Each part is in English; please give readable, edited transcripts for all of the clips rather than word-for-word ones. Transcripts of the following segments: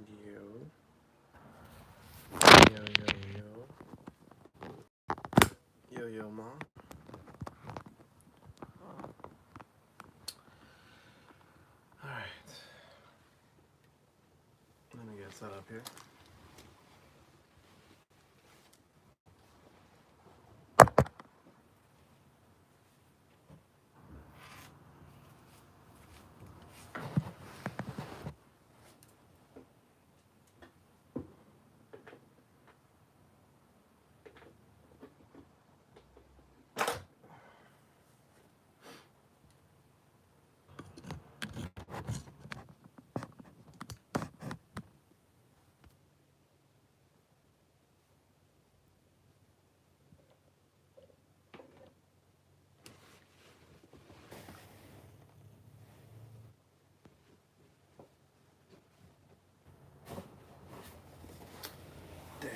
Yo. Yo, yo, yo. Yo, yo, ma. Alright. Let me get set up here. Dang.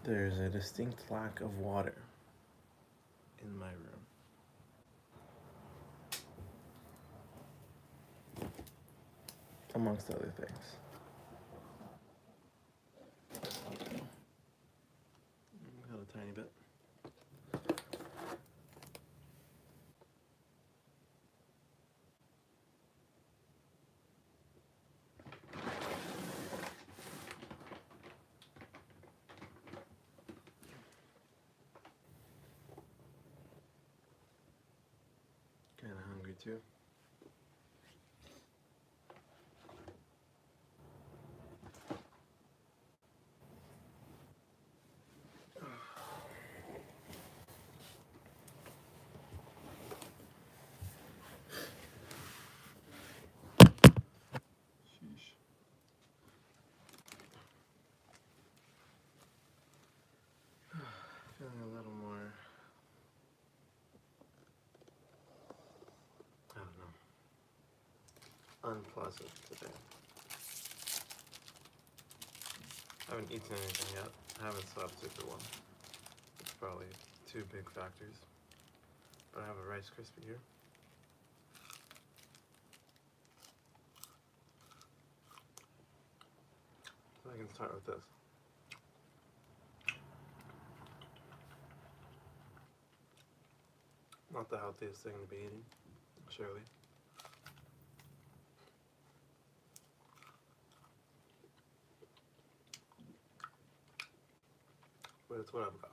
There's a distinct lack of water in my room. Amongst other things. Got a tiny bit. Kinda hungry too. Sheesh. Feeling a little more, I don't know, unpleasant today. I haven't eaten anything yet. I haven't slept super well. It's probably two big factors. But I have a Rice Krispie here. So I can start with this. Not the healthiest thing to be eating, surely. But it's what I've got.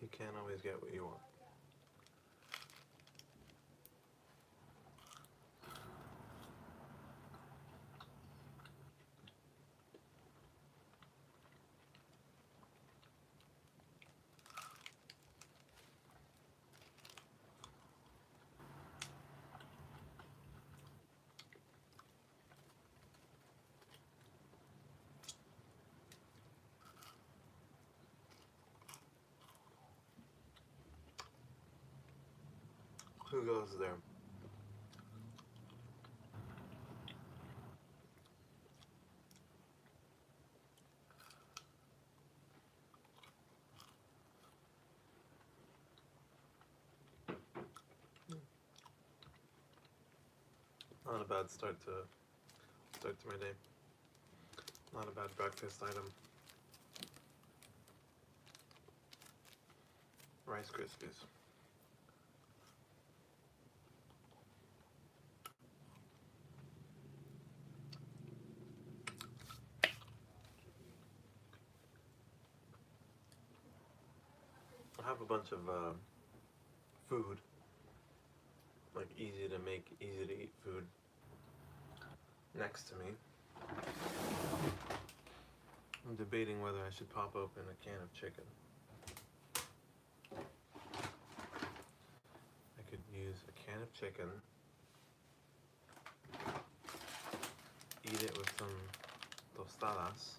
You can't always get what you want. Who goes there? Not a bad start to my day. Not a bad breakfast item. Rice Krispies. I have a bunch of food, like easy to make, easy to eat food next to me. I'm debating whether I should pop open a can of chicken. I could use a can of chicken, eat it with some tostadas,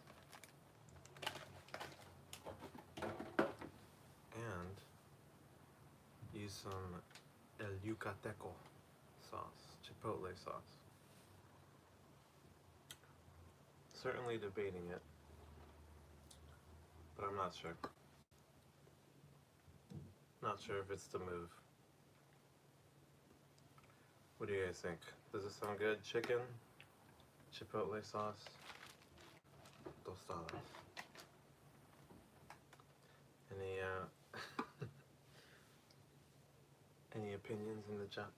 and use some El Yucateco sauce, chipotle sauce. Certainly debating it, but I'm not sure. Not sure if it's the move. What do you guys think? Does this sound good? Chicken, chipotle sauce, tostadas. Any any opinions in the chat?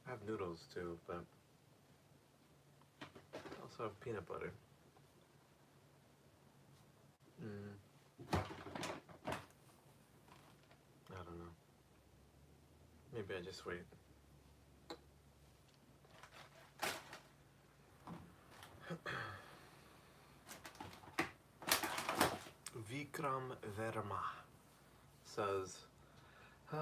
I have noodles too, but I also have peanut butter. I don't know. Maybe I just wait. Vikram Verma says, hello.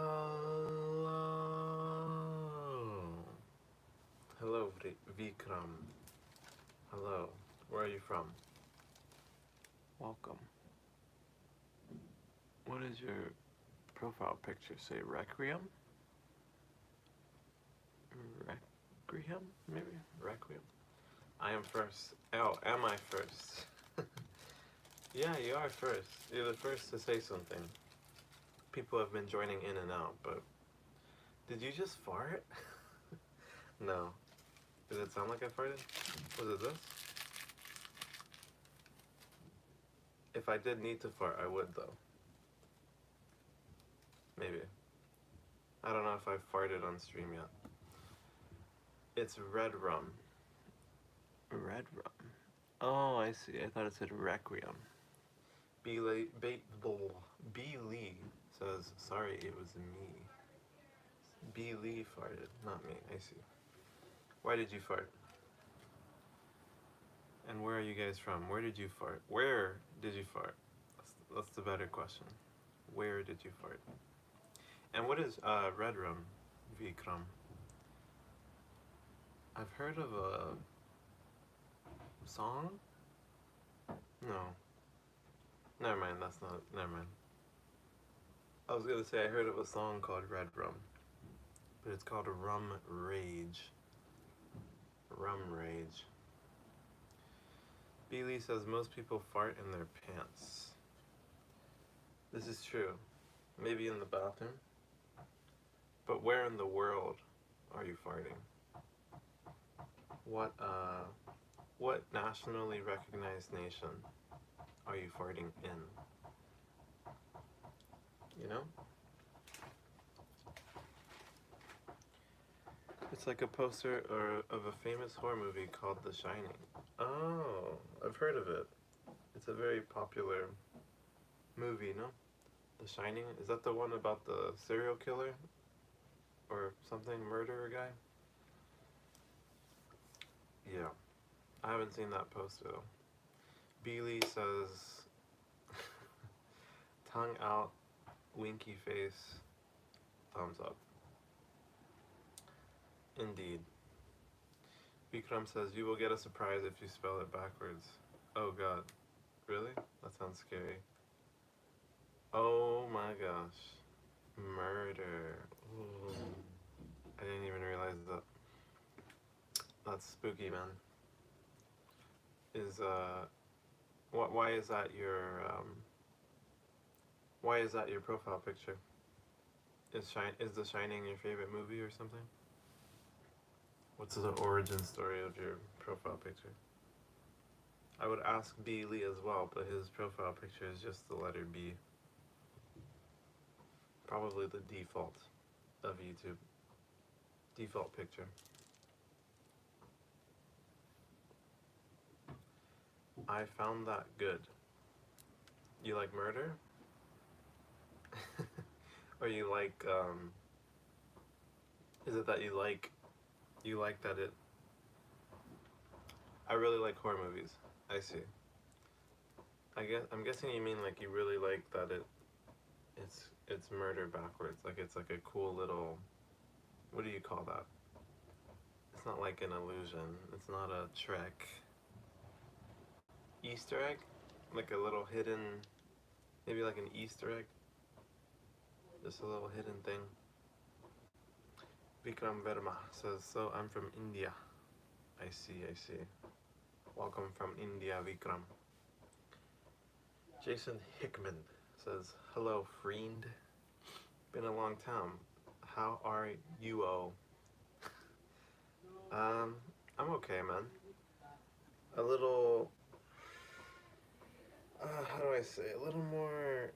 Hello, Vikram. Hello. Where are you from? Welcome. What does your profile picture say? Requiem? Requiem? Maybe? Requiem? I am first. Oh, am I first? Yeah, you are first. You're the first to say something. People have been joining in and out, but... Did you just fart? No. Did it sound like I farted? Was it this? If I did need to fart, I would, though. Maybe. I don't know if I've farted on stream yet. It's red rum. Red rum. Oh, I see. I thought it said requiem. B. Lee says, sorry, it was me. B. Lee farted, not me. I see. Why did you fart? And where are you guys from? Where did you fart? Where did you fart? That's the better question. Where did you fart? And what is red rum, Vikram? I've heard of a song? No. Never mind, that's not, never mind. I was gonna say I heard of a song called Red Rum, but it's called Rum Rage. Rum Rage. Beely says most people fart in their pants. This is true. Maybe in the bathroom. But where in the world are you farting? What nationally recognized nation are you farting in? You know? It's like a poster of a famous horror movie called The Shining. Oh, I've heard of it. It's a very popular movie, no? The Shining? Is that the one about the serial killer? Or something, murderer guy? Yeah. I haven't seen that poster though. Beely says, tongue out, winky face, thumbs up. Indeed. Vikram says, you will get a surprise if you spell it backwards. Oh god. Really? That sounds scary. Oh my gosh. Murder. Ooh. I didn't even realize that. That's spooky, man. Why is that your profile picture? Is The Shining your favorite movie or something? What's the origin story of your profile picture? I would ask B. Lee as well, but his profile picture is just the letter B. Probably the default of YouTube. Default picture. I found that good. You like murder? Or you like, is it that you like that it... I really like horror movies. I see. I'm guessing you mean like you really like that it's murder backwards. Like it's like a cool little, what do you call that? It's not like an illusion. It's not a trick. Easter egg? Like a little hidden, maybe like an Easter egg? Just a little hidden thing. Vikram Verma says, so I'm from India. I see. Welcome from India, Vikram. Jason Hickman says, hello, friend. Been a long time. How are you? Um, I'm okay, man. A little, how do I say, a little more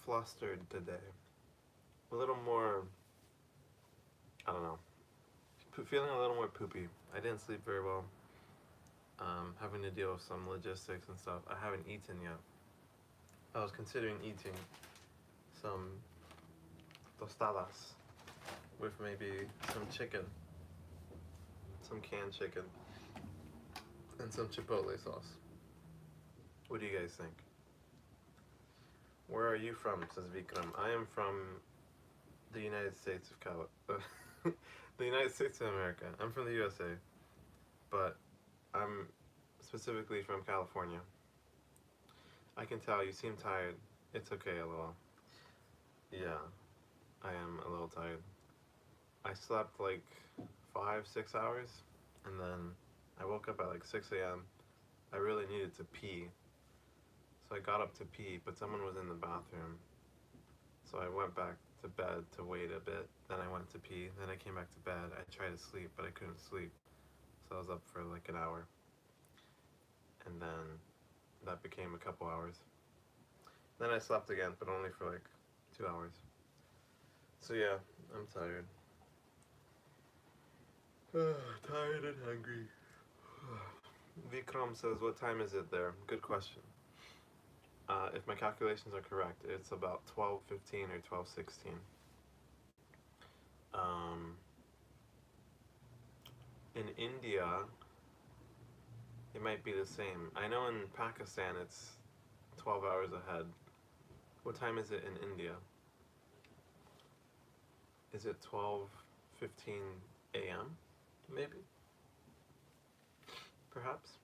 flustered today. A little more, I don't know, feeling a little more poopy. I didn't sleep very well. Having to deal with some logistics and stuff. I haven't eaten yet. I was considering eating some tostadas with maybe some chicken, some canned chicken, and some chipotle sauce. What do you guys think? Where are you from? Says Vikram. I am from the United States of the United States of America. I'm from the USA, but I'm specifically from California. I can tell you seem tired. It's okay, LOL. Yeah, I am a little tired. I slept like 5, 6 hours, and then I woke up at like 6 a.m. I really needed to pee, so I got up to pee, but someone was in the bathroom. So I went back to bed to wait a bit. Then I went to pee. Then I came back to bed. I tried to sleep, but I couldn't sleep. So I was up for like an hour. And then that became a couple hours. Then I slept again, but only for like 2 hours. So yeah, I'm tired. Tired and hungry. Vikram says, what time is it there? Good question. If my calculations are correct, it's about 12:15 or 12:16. In India, it might be the same. I know in Pakistan it's 12 hours ahead. What time is it in India? Is it 12:15 a.m.? Maybe? Perhaps?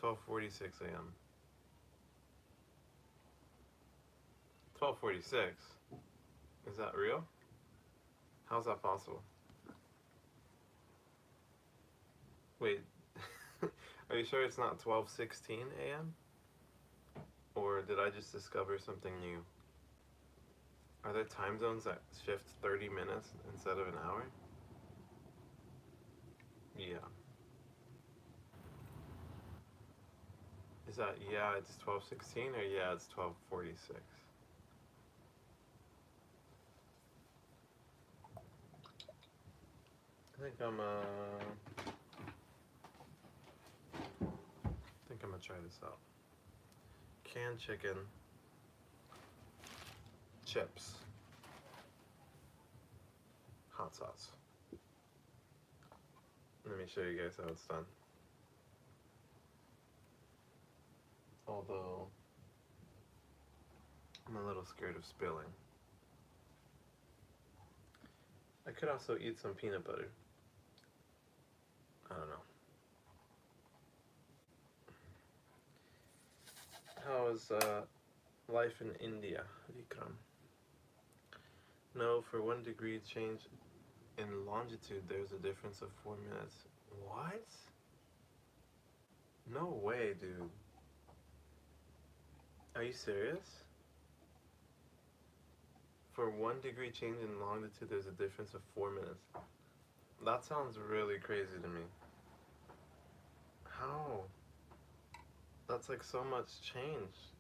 12:46 a.m. 12:46? Is that real? How's that possible? Wait, are you sure it's not 12:16 a.m.? Or did I just discover something new? Are there time zones that shift 30 minutes instead of an hour? Yeah. Is that, yeah, it's 12:16 or yeah, it's 12:46? I think I'm gonna try this out. Canned chicken, chips, hot sauce. Let me show you guys how it's done. Although, I'm a little scared of spilling. I could also eat some peanut butter. I don't know. How is life in India, Vikram? No, for 1 degree change in longitude, there's a difference of 4 minutes. What? No way, dude. Are you serious? For 1 degree change in longitude, there's a difference of 4 minutes. That sounds really crazy to me. How? That's like so much change.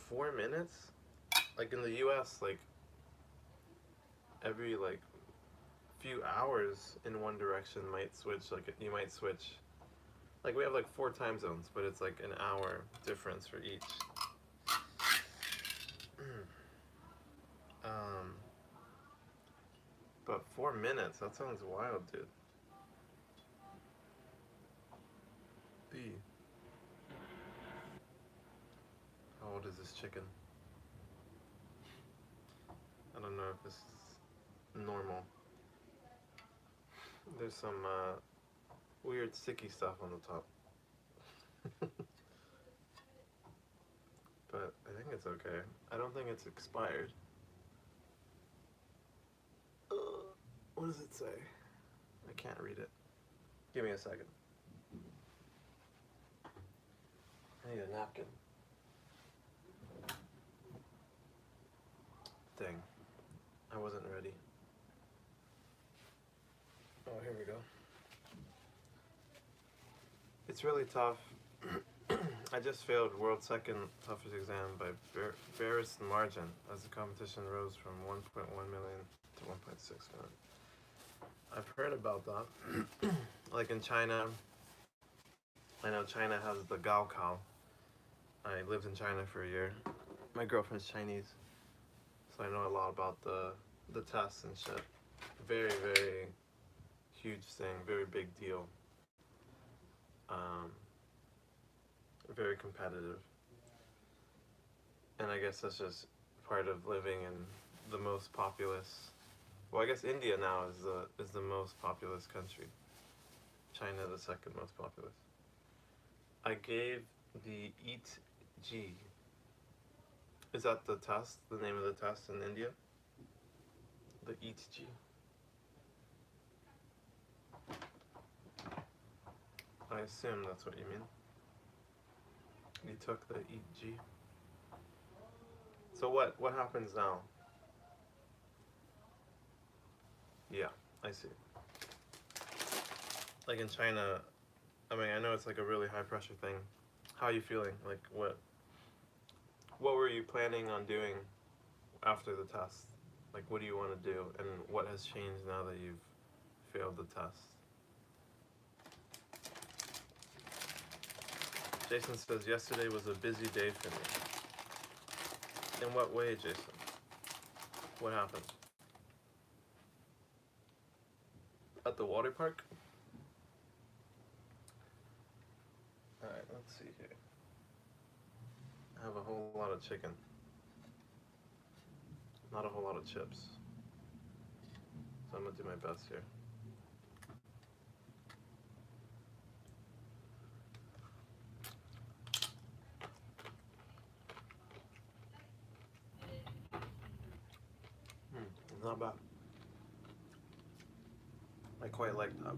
4 minutes? Like in the US, like every like few hours in one direction might switch. Like you might switch. Like we have like 4 time zones, but it's like an hour difference for each. But 4 minutes, that sounds wild, dude. B. How old is this chicken? I don't know if this is normal. There's some weird sticky stuff on the top. But I think it's okay. I don't think it's expired. What does it say? I can't read it. Give me a second. I need a napkin. Dang. I wasn't ready. Oh, here we go. It's really tough. I just failed world's second toughest exam by barest margin as the competition rose from 1.1 million to 1.6 million. I've heard about that. Like in China, I know China has the Gaokao. I lived in China for a year. My girlfriend's Chinese, so I know a lot about the tests and shit. Very, very huge thing, very big deal. Um, very competitive. And I guess that's just part of living in the most populous. Well, I guess India now is the most populous country. China the second most populous. I gave the EAT G. Is that the test? The name of the test in India? The EAT G. I assume that's what you mean. You took the EAT G. So what happens now? Yeah, I see. Like in China, I mean, I know it's like a really high pressure thing. How are you feeling? Like what were you planning on doing after the test? Like what do you want to do and what has changed now that you've failed the test? Jason says yesterday was a busy day for me. In what way, Jason? What happened? At the water park? Alright, let's see here. I have a whole lot of chicken. Not a whole lot of chips. So I'm gonna do my best here. It's not bad. I quite like that.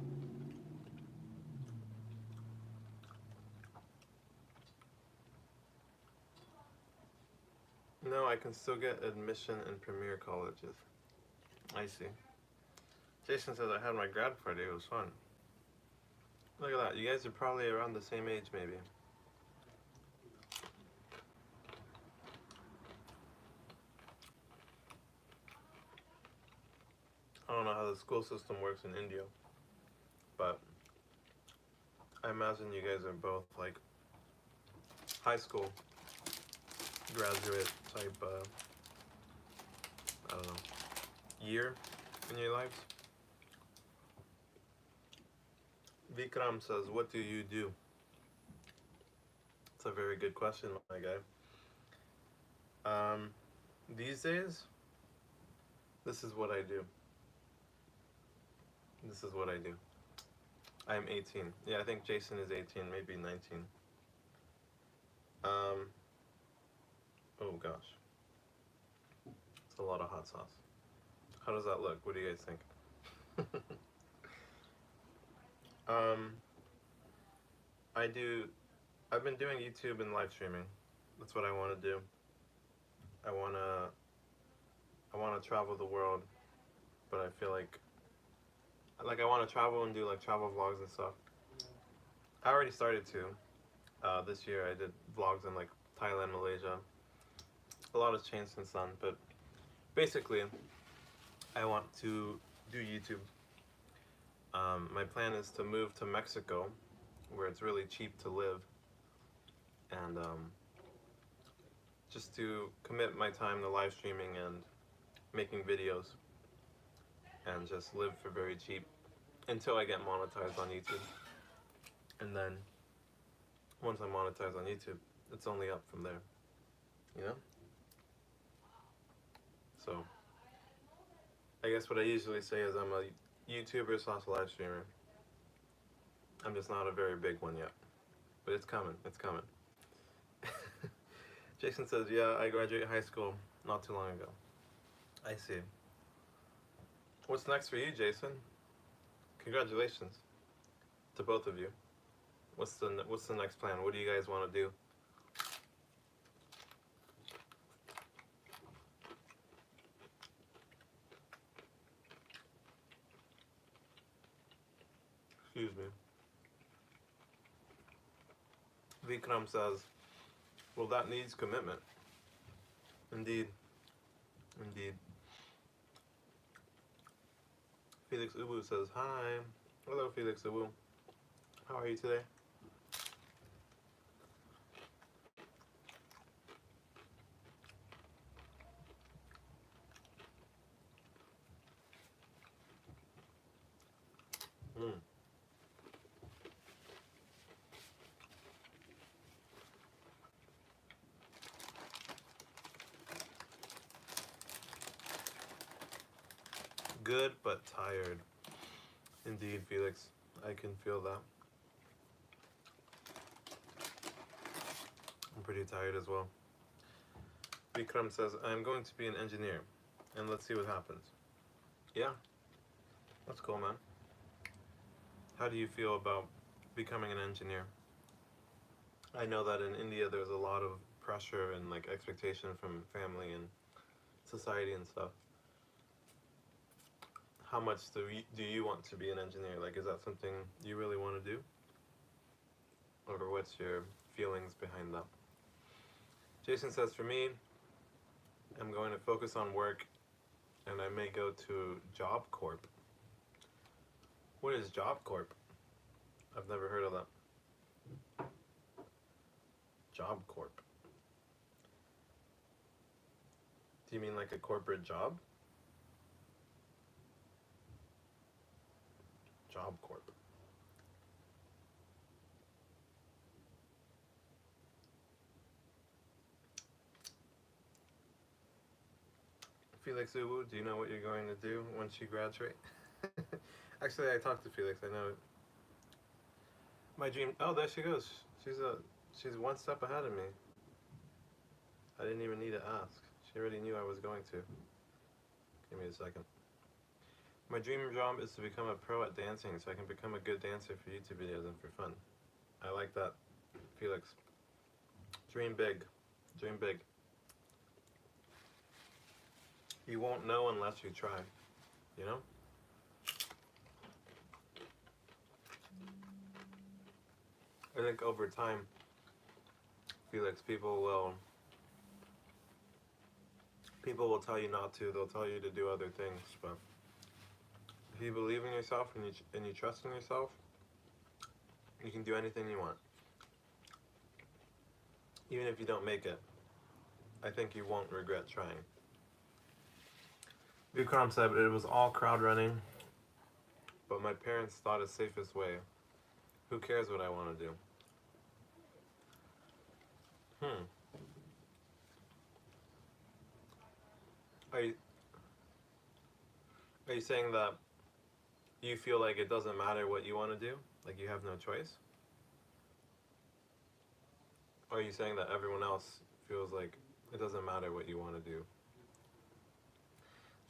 No, I can still get admission in premier colleges. I see. Jason says I had my grad party. It was fun. Look at that. You guys are probably around the same age, maybe. I don't know how the school system works in India, but I imagine you guys are both like high school graduate type, I don't know, year in your lives. Vikram says, what do you do? It's a very good question, my guy. These days, this is what I do. This is what I do. I am 18. Yeah, I think Jason is 18, maybe 19. Oh gosh. It's a lot of hot sauce. How does that look? What do you guys think? I've been doing YouTube and live streaming. That's what I want to do. I want to travel the world, but I feel like I want to travel and do like travel vlogs and stuff. I already started to. This year I did vlogs in like Thailand, Malaysia. A lot has changed since then, but basically I want to do YouTube. My plan is to move to Mexico, where it's really cheap to live, and just to commit my time to live streaming and making videos, and just live for very cheap until I get monetized on YouTube. And then once I'm monetized on YouTube, it's only up from there, you know? So I guess what I usually say is I'm a YouTuber / live streamer. I'm just not a very big one yet, but it's coming. It's coming. Jason says, yeah, I graduated high school not too long ago. I see. What's next for you, Jason? Congratulations to both of you. What's the next plan? What do you guys want to do Excuse me. Vikram says, well, that needs commitment. Indeed. Indeed. Felix Ubu says, hi. Hello, Felix Ubu. How are you today? Mm. Good, but tired. Indeed, Felix. I can feel that. I'm pretty tired as well. Vikram says, I'm going to be an engineer, and let's see what happens. Yeah, that's cool, man. How do you feel about becoming an engineer? I know that in India there's a lot of pressure and like expectation from family and society and stuff. How much do you want to be an engineer? Like, is that something you really want to do? Or what's your feelings behind that? Jason says, for me, I'm going to focus on work and I may go to Job Corp. What is Job Corp? I've never heard of that. Job Corp. Do you mean like a corporate job? Job Corp. Felix Uwu, do you know what you're going to do once you graduate? Actually, I talked to Felix. I know it. My dream. Oh, there she goes. She's one step ahead of me. I didn't even need to ask. She already knew I was going to. Give me a second. My dream job is to become a pro at dancing so I can become a good dancer for YouTube videos and for fun. I like that, Felix. Dream big. Dream big. You won't know unless you try, you know? I think over time, Felix, people will tell you not to. They'll tell you to do other things, but if you believe in yourself and you trust in yourself, you can do anything you want. Even if you don't make it, I think you won't regret trying. Vikram said it was all crowd running, but my parents thought it's safest way. Who cares what I want to do? Are you saying that you feel like it doesn't matter what you want to do? Like you have no choice? Or are you saying that everyone else feels like it doesn't matter what you want to do?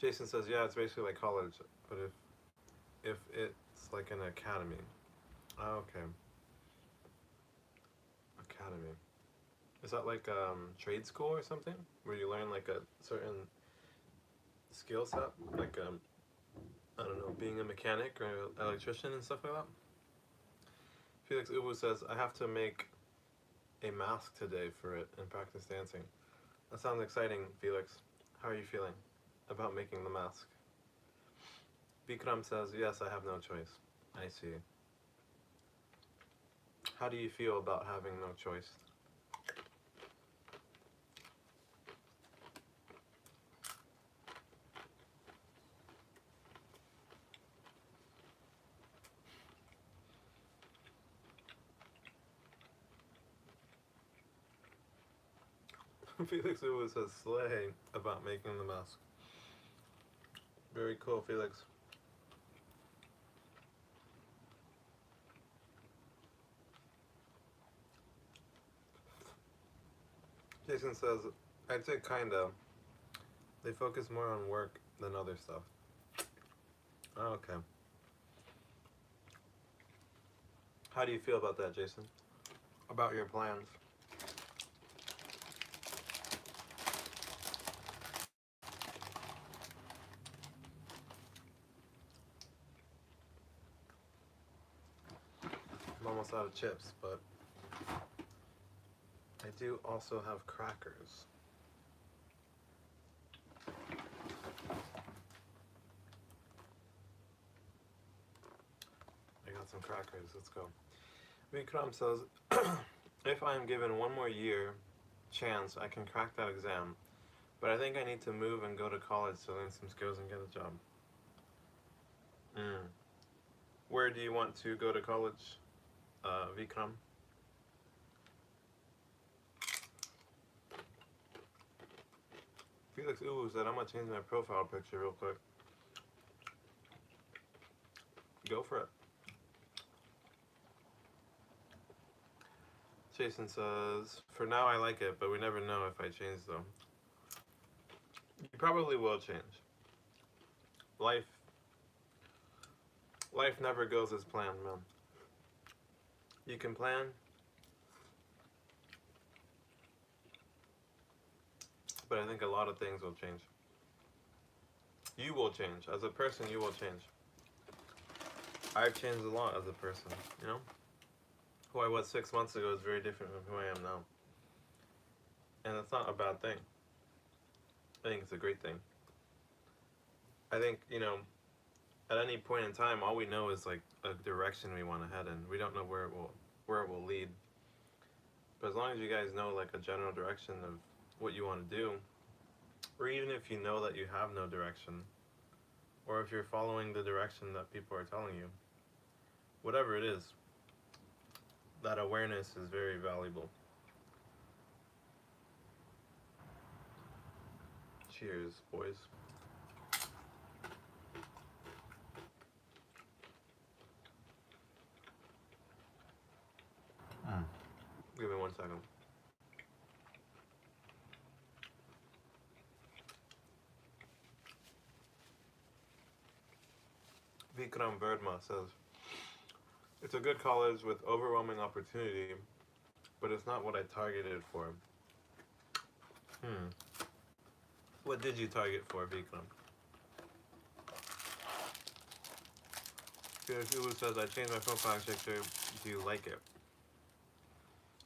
Jason says, yeah, it's basically like college, but if it's like an academy. Oh, okay. Academy. Is that like trade school or something? Where you learn like a certain skill set? Like, I don't know, being a mechanic or an electrician and stuff like that? Felix Ubu says, I have to make a mask today for it and practice dancing. That sounds exciting, Felix. How are you feeling about making the mask? Bikram says, yes, I have no choice. I see. How do you feel about having no choice? Felix Uwu says slay about making the mask. Very cool, Felix. Jason says, I'd say kinda. They focus more on work than other stuff. Oh, okay. How do you feel about that, Jason? About your plans? almost out of chips, but I do also have crackers. I got some crackers, let's go. Vikram says, if I am given one more year chance, I can crack that exam. But I think I need to move and go to college to learn some skills and get a job. Where do you want to go to college, Vikram? Felix Uwu said, I'm going to change my profile picture real quick. Go for it. Jason says, for now I like it, but we never know if I change though. You probably will change. Life never goes as planned, man. You can plan, but I think a lot of things will change. You will change. As a person, you will change. I've changed a lot as a person, you know? Who I was 6 months ago is very different from who I am now. And that's not a bad thing. I think it's a great thing. I think, you know, at any point in time, all we know is like a direction we want to head in. We don't know where it will lead. But as long as you guys know like a general direction of what you want to do, or even if you know that you have no direction, or if you're following the direction that people are telling you, whatever it is, that awareness is very valuable. Cheers, boys. Give me 1 second. Vikram Verdma says, it's a good college with overwhelming opportunity, but it's not what I targeted for. What did you target for, Vikram? Felix says, I changed my profile picture. Do you like it?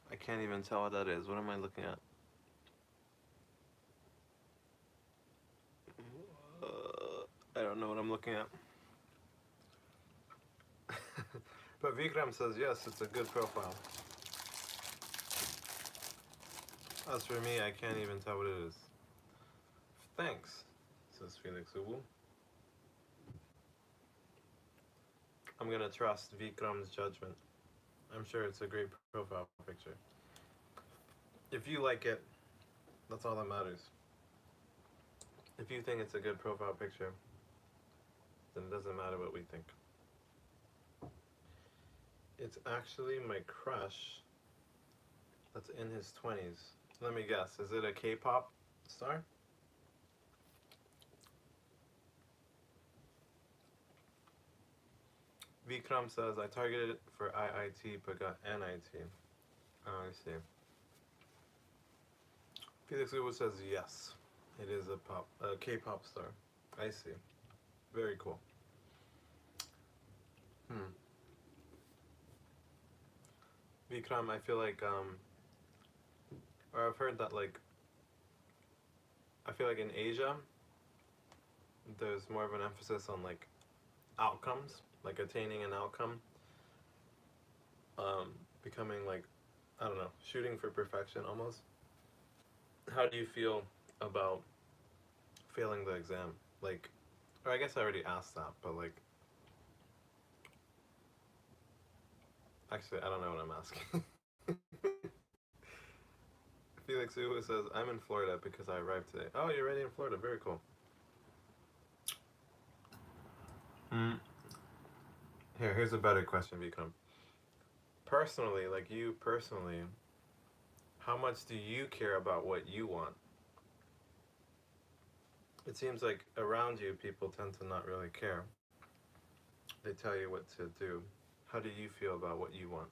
I can't even tell what that is. What am I looking at? I don't know what I'm looking at. But Vikram says, yes, it's a good profile. As for me, I can't even tell what it is. Thanks, says Felix Uwu. I'm gonna trust Vikram's judgment. I'm sure it's a great profile picture. If you like it, that's all that matters. If you think it's a good profile picture, then it doesn't matter what we think. It's actually my crush that's in his 20s. Let me guess, is it a K-pop star? Vikram says, I targeted it for IIT but got NIT. Oh, I see. Felix Uwu says, yes, it is a K-pop star. I see. Very cool. Vikram, I feel like, or I've heard that like, I feel like in Asia, there's more of an emphasis on like outcomes, like attaining an outcome, becoming like, I don't know, shooting for perfection almost. How do you feel about failing the exam? Like, or I guess I already asked that, but like, actually, I don't know what I'm asking. Felix Uwu says, I'm in Florida because I arrived today. Oh, you're already in Florida. Very cool. Here's a better question, Vikram. Personally, like you personally, how much do you care about what you want? It seems like around you, people tend to not really care. They tell you what to do. How do you feel about what you want?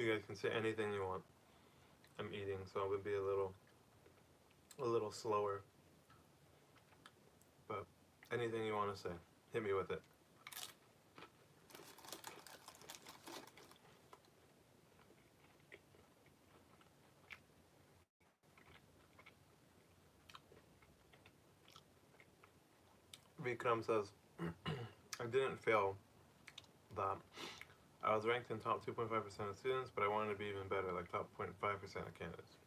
You guys can say anything you want. I'm eating, so I would be a little slower. But anything you want to say, hit me with it. Vikram says, I didn't fail that. I was ranked in top 2.5% of students, but I wanted to be even better, like top 0.5% of candidates.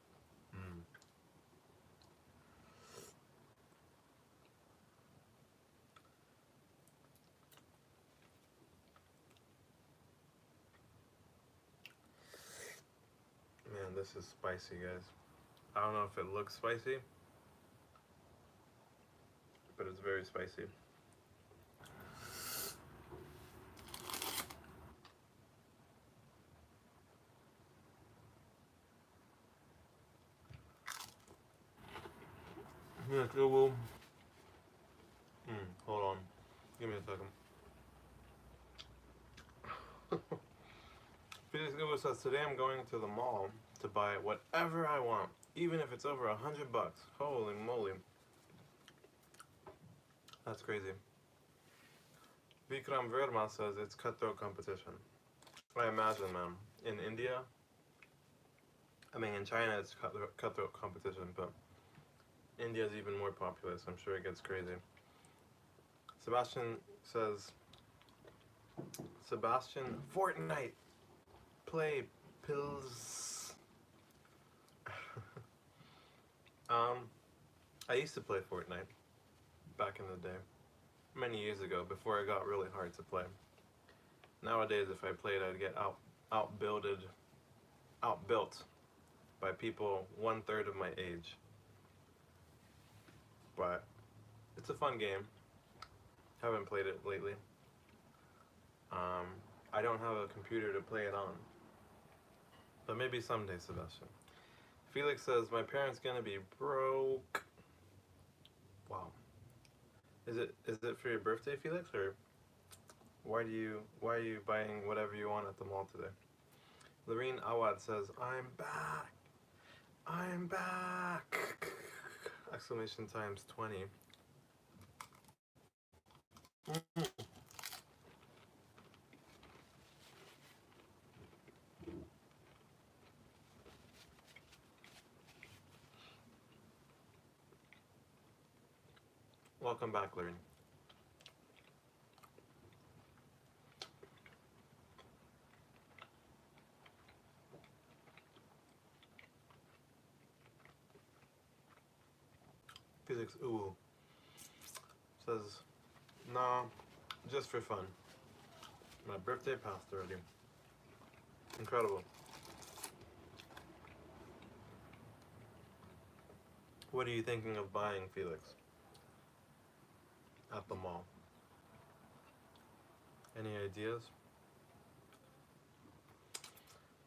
Man, this is spicy, guys. I don't know if it looks spicy, but it's very spicy. Yeah, it will. Hold on. Give me a second. Felix Uber says, today I'm going to the mall to buy whatever I want, even if it's over $100. Holy moly. That's crazy. Vikram Verma says it's cutthroat competition. I imagine, man. In India, I mean, in China it's cutthroat competition, but India's even more populous. I'm sure it gets crazy. Sebastian says, Sebastian, Fortnite, play pills. I used to play Fortnite back in the day, many years ago, before it got really hard to play. Nowadays, if I played, I'd get outbuilt by people 1/3 of my age. But it's a fun game. Haven't played it lately. I don't have a computer to play it on, but maybe someday, Sebastian. Felix says my parents gonna be broke. Wow. Is it for your birthday, Felix, or why are you buying whatever you want at the mall today? Lorene Awad says, I'm back. I'm back. Exclamation times 20. Welcome back, Lorene. Felix Ooh says, no, just for fun. My birthday passed already. Incredible. What are you thinking of buying, Felix? At the mall? Any ideas?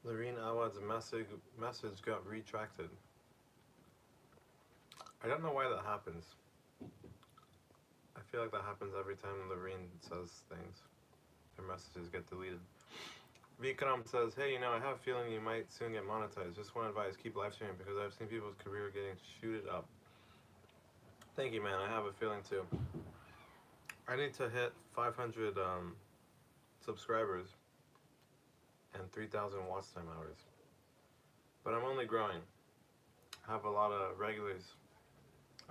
Lorene Awad's message got retracted. I don't know why that happens. I feel like that happens every time Lorene says things. Her messages get deleted. Vikram says, hey, I have a feeling you might soon get monetized. Just one advice, keep live streaming because I've seen people's career getting shooted up. Thank you, man. I have a feeling too. I need to hit 500 subscribers and 3,000 watch time hours. But I'm only growing. I have a lot of regulars,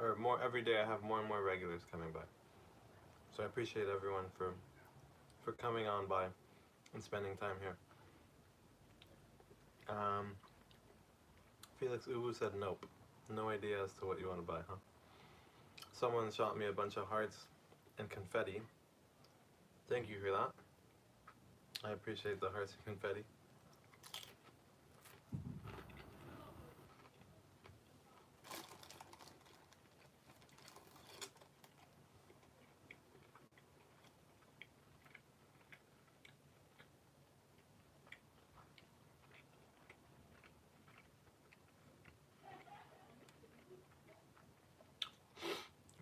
or more every day. I have more and more regulars coming by. So I appreciate everyone for coming on by and spending time here. Felix Ubu said nope. No idea as to what you want to buy, huh? Someone shot me a bunch of hearts and confetti. Thank you for that. I appreciate the hearts and confetti.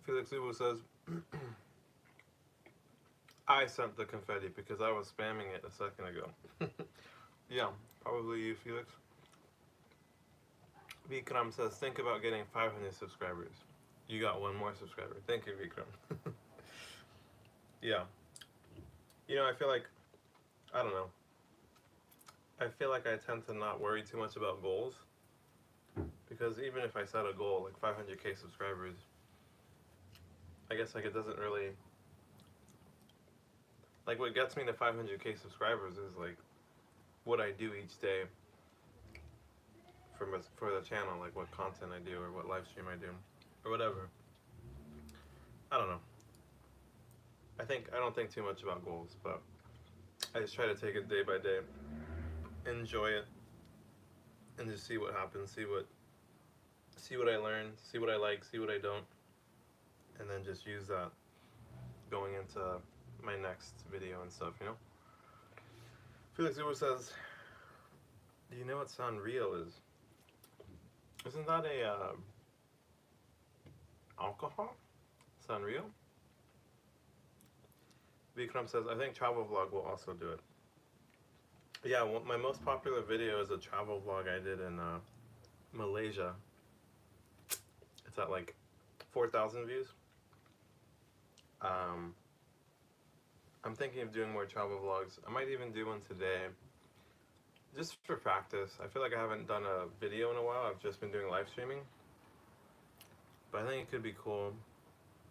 Felix Ubu says, I sent the confetti because I was spamming it a second ago. Yeah, probably you, Felix. Vikram says, think about getting 500 subscribers. You got one more subscriber. Thank you, Vikram. Yeah. I feel like, I don't know. I feel like I tend to not worry too much about goals because even if I set a goal like 500k subscribers, I guess like it doesn't really like what gets me to 500k subscribers is like what I do each day for the channel, like what content I do or what live stream I do or whatever. I don't know. I don't think too much about goals, but I just try to take it day by day, enjoy it, and just see what happens, see what I learn, see what I like, see what I don't, and then just use that going into my next video and stuff. Felix Uber says, do you know what Sanrio is? Isn't that a alcohol? Sanrio? Vikram says, I think travel vlog will also do it. Yeah, well, my most popular video is a travel vlog I did in Malaysia. It's at like 4,000 views. I'm thinking of doing more travel vlogs. I might even do one today, just for practice. I feel like I haven't done a video in a while. I've just been doing live streaming. But I think it could be cool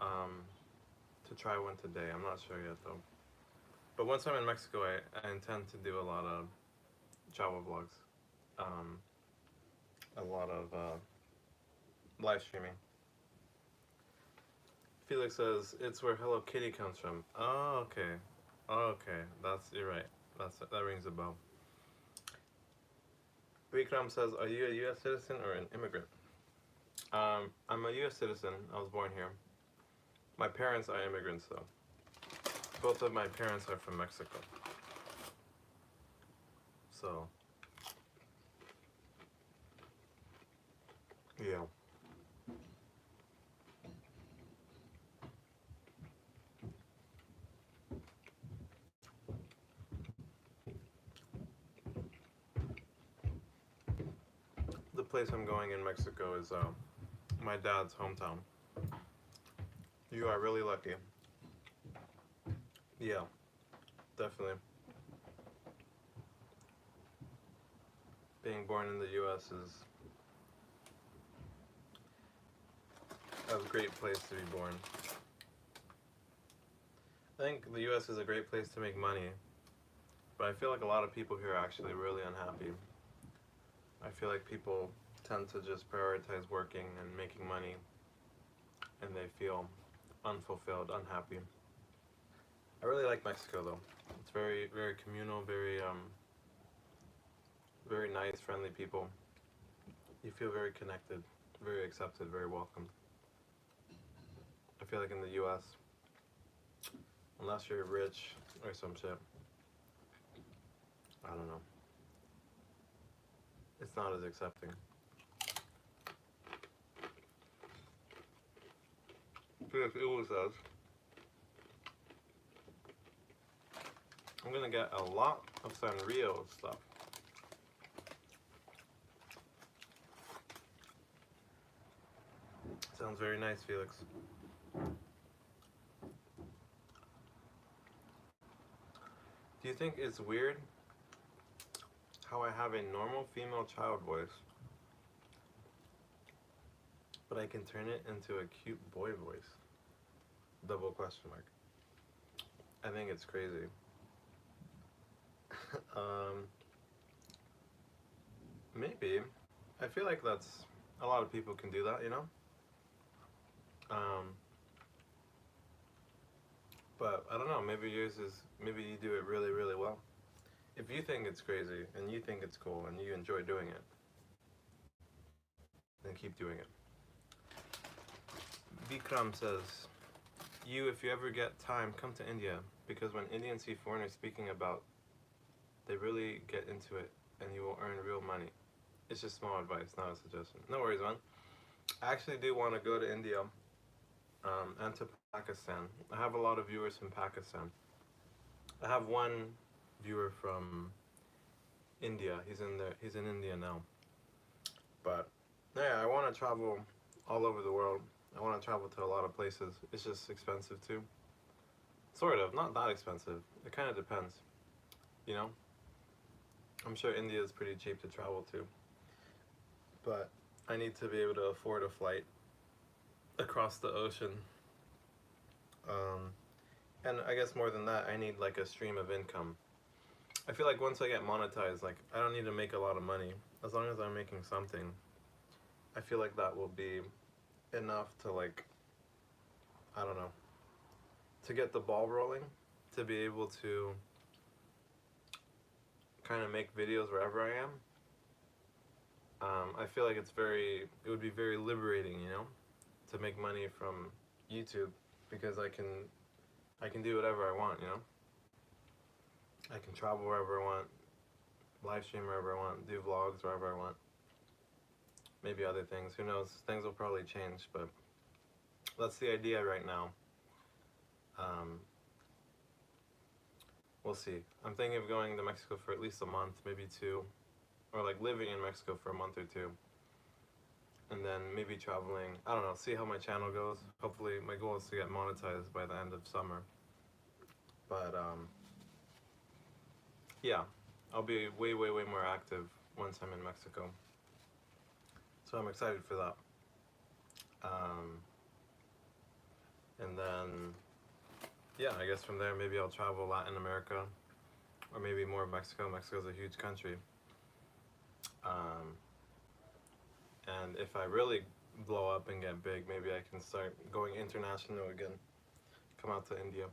to try one today. I'm not sure yet though. But once I'm in Mexico, I intend to do a lot of travel vlogs. A lot of live streaming. Felix says, it's where Hello Kitty comes from. Oh, okay. Oh, okay. You're right. That rings a bell. Vikram says, are you a U.S. citizen or an immigrant? I'm a U.S. citizen. I was born here. My parents are immigrants, though. Both of my parents are from Mexico. So, yeah. The place I'm going in Mexico is my dad's hometown. You are really lucky. Yeah, definitely. Being born in the U.S. is a great place to be born. I think the U.S. is a great place to make money, but I feel like a lot of people here are actually really unhappy. I feel like people tend to just prioritize working and making money, and they feel unfulfilled, unhappy. I really like Mexico though. It's very, very communal, very nice, friendly people. You feel very connected, very accepted, very welcomed. I feel like in the U.S., unless you're rich or some shit, I don't know. It's not as accepting. Felix Uwu says, I'm gonna get a lot of Sanrio stuff. Sounds very nice, Felix. Do you think it's weird how I have a normal female child voice, but I can turn it into a cute boy voice? Double question mark. I think it's crazy. Maybe. I feel like a lot of people can do that. Um, but I don't know, maybe maybe you do it really, really well. If you think it's crazy and you think it's cool and you enjoy doing it, then keep doing it. Vikram says, if you ever get time, come to India, because when Indians see foreigners speaking about, they really get into it and you will earn real money. It's just small advice, not a suggestion. No worries, man. I actually do want to go to India and to Pakistan. I have a lot of viewers from Pakistan. I have one viewer from India. He's in there. He's in India now. But yeah, I want to travel all over the world. I want to travel to a lot of places. It's just expensive too. Sort of, not that expensive. It kind of depends, you know. I'm sure India is pretty cheap to travel to, but I need to be able to afford a flight across the ocean. Um, and I guess more than that, I need like a stream of income. I feel like once I get monetized, like I don't need to make a lot of money. As long as I'm making something, I feel like that will be enough to like, I don't know, to get the ball rolling, to be able to kind of make videos wherever I am. I feel like it would be very liberating, you know, to make money from YouTube because I can do whatever I want, you know. I can travel wherever I want, live stream wherever I want, do vlogs wherever I want. Maybe other things, who knows? Things will probably change, but that's the idea right now. Um, we'll see. I'm thinking of going to Mexico for at least a month, maybe two, or like living in Mexico for a month or two. And then maybe traveling, I don't know, see how my channel goes. Hopefully, my goal is to get monetized by the end of summer. But yeah, I'll be way, way, way more active once I'm in Mexico. So I'm excited for that. And then, yeah, I guess from there maybe I'll travel Latin America, or maybe more Mexico. Mexico's a huge country. And if I really blow up and get big, maybe I can start going international again. Come out to India.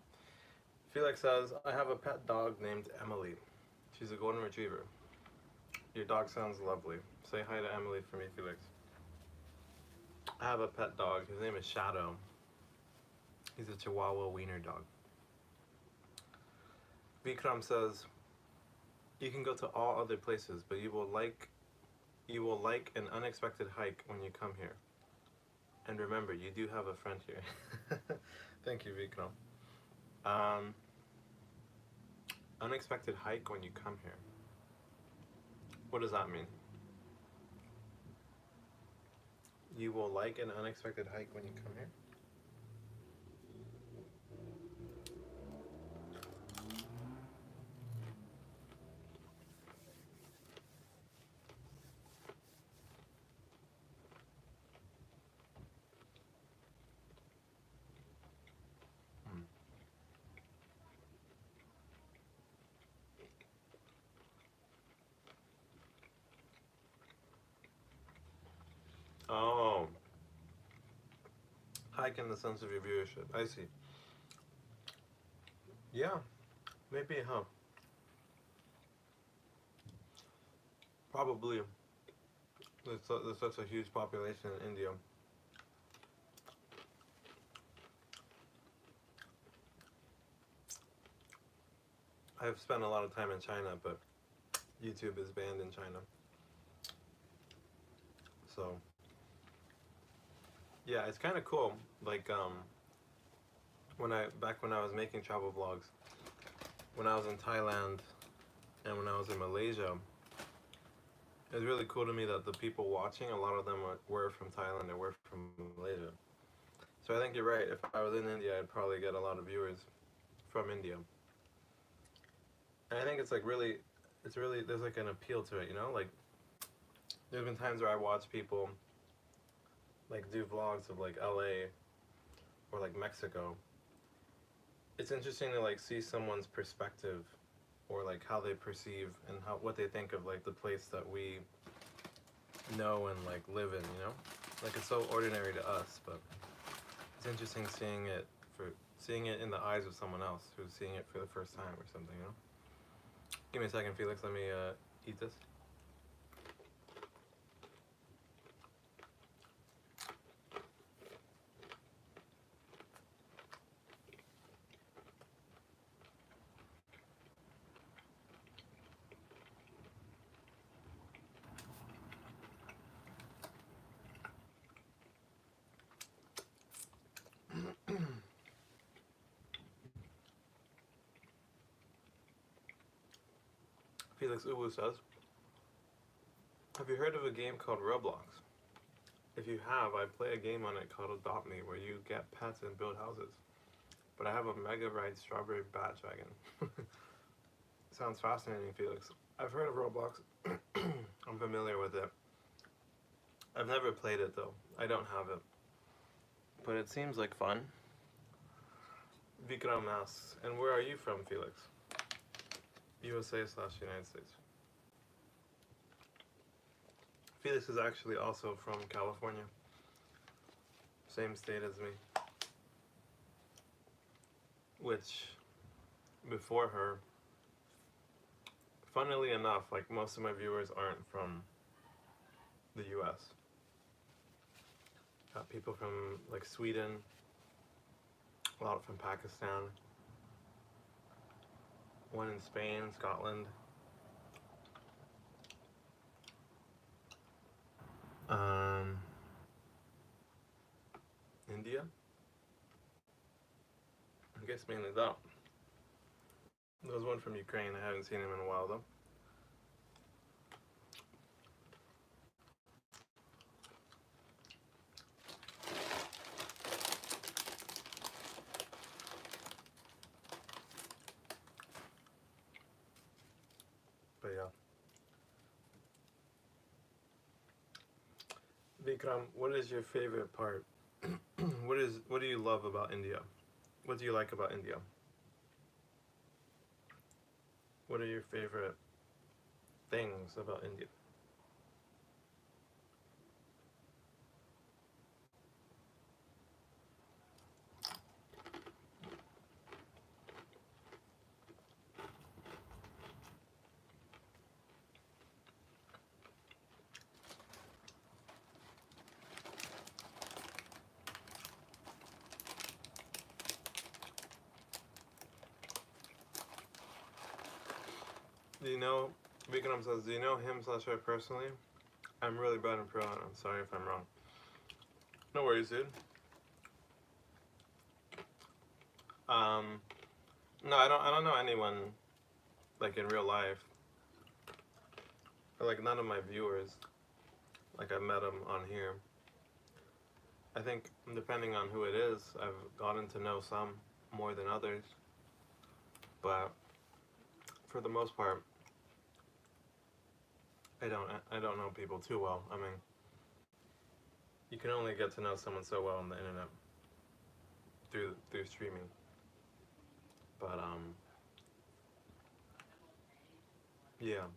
Felix says, I have a pet dog named Emily. She's a golden retriever. Your dog sounds lovely. Say hi to Emily for me, Felix. I have a pet dog. His name is Shadow. He's a Chihuahua wiener dog. Vikram says, you can go to all other places, but you will like an unexpected hike when you come here. And remember, you do have a friend here. Thank you, Vikram. Unexpected hike when you come here. What does that mean? You will like an unexpected hike when you come here? Oh, hike in the sense of your viewership. I see. Yeah, maybe, huh? Probably. There's such a huge population in India. I've spent a lot of time in China, but YouTube is banned in China. So, yeah, it's kind of cool. Like, back when I was making travel vlogs, when I was in Thailand and when I was in Malaysia, it was really cool to me that the people watching, a lot of them were from Thailand and were from Malaysia. So I think you're right. If I was in India, I'd probably get a lot of viewers from India. And I think it's really, there's like an appeal to it, you know? Like, there's been times where I watch people like do vlogs of like LA or like Mexico. It's interesting to like see someone's perspective or like how they perceive and what they think of like the place that we know and like live in, you know? Like it's so ordinary to us, but it's interesting seeing it in the eyes of someone else who's seeing it for the first time or something, you know? Give me a second, Felix, let me eat this. Felix Uwu says, Have you heard of a game called Roblox? If you have, I play a game on it called Adopt Me where you get pets and build houses. But I have a Mega Ride Strawberry Bat Dragon. Sounds fascinating, Felix. I've heard of Roblox. I'm familiar with it. I've never played it though. I don't have it. But it seems like fun. Vikram asks, and where are you from, Felix? USA/United States. Felix is actually also from California. Same state as me. Which, before her, funnily enough, like most of my viewers aren't from the US. Got people from like Sweden, a lot from Pakistan, one in Spain, Scotland. India? I guess mainly that. There was one from Ukraine, I haven't seen him in a while though. But yeah. Vikram, what is your favorite part? What do you love about India? What do you like about India? What are your favorite things about India? Do you know, Vikram says, do you know him/her personally? I'm really bad in Persian. I'm sorry if I'm wrong. No worries, dude. No, I don't know anyone like in real life. Or like none of my viewers. Like I've met them on here. I think depending on who it is, I've gotten to know some more than others. But for the most part, I don't know people too well. I mean, you can only get to know someone so well on the internet through streaming. But yeah,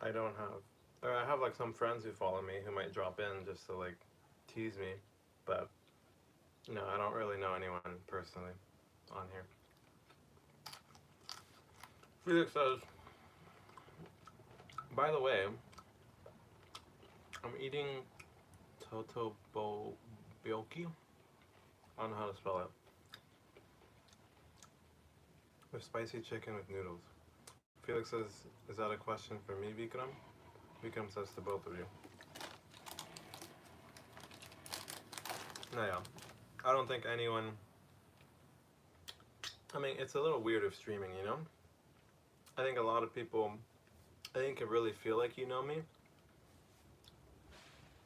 I don't have, or I have like some friends who follow me who might drop in just to like tease me, but no, I don't really know anyone personally on here. Felix says, by the way, I'm eating totobokki. I don't know how to spell it. With spicy chicken with noodles. Felix says, is that a question for me, Vikram? Vikram says to both of you. No, yeah. I don't think anyone... I mean, it's a little weird of streaming, you know? I think a lot of people, I think can really feel like you know me.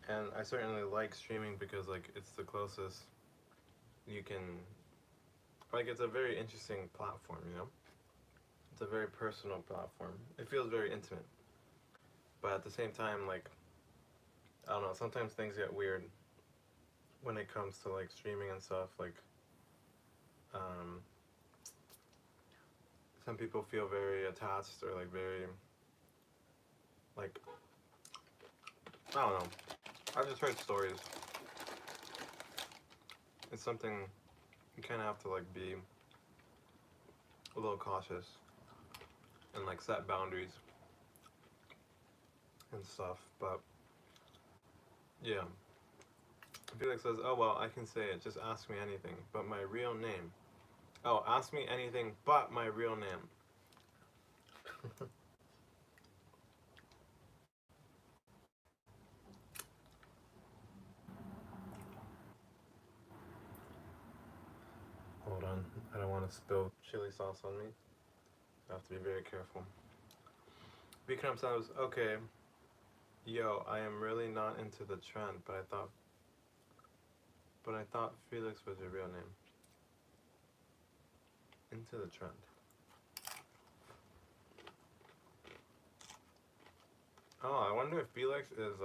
And I certainly like streaming because, like, it's the closest you can... Like, it's a very interesting platform, you know? It's a very personal platform. It feels very intimate. But at the same time, like, I don't know, sometimes things get weird when it comes to, like, streaming and stuff. Like, some people feel very attached or, like, very, like, I don't know. I've just heard stories. It's something you kind of have to, like, be a little cautious and, like, set boundaries and stuff, but yeah. Felix says, oh well, I can say it, just ask me anything but my real name. Oh, ask me anything but my real name. Hold on, I don't want to spill chili sauce on me. I have to be very careful. Vikram says, okay, Yo, I am really not into the trend, but I thought Felix was your real name. Into the trend. Oh, I wonder if Felix is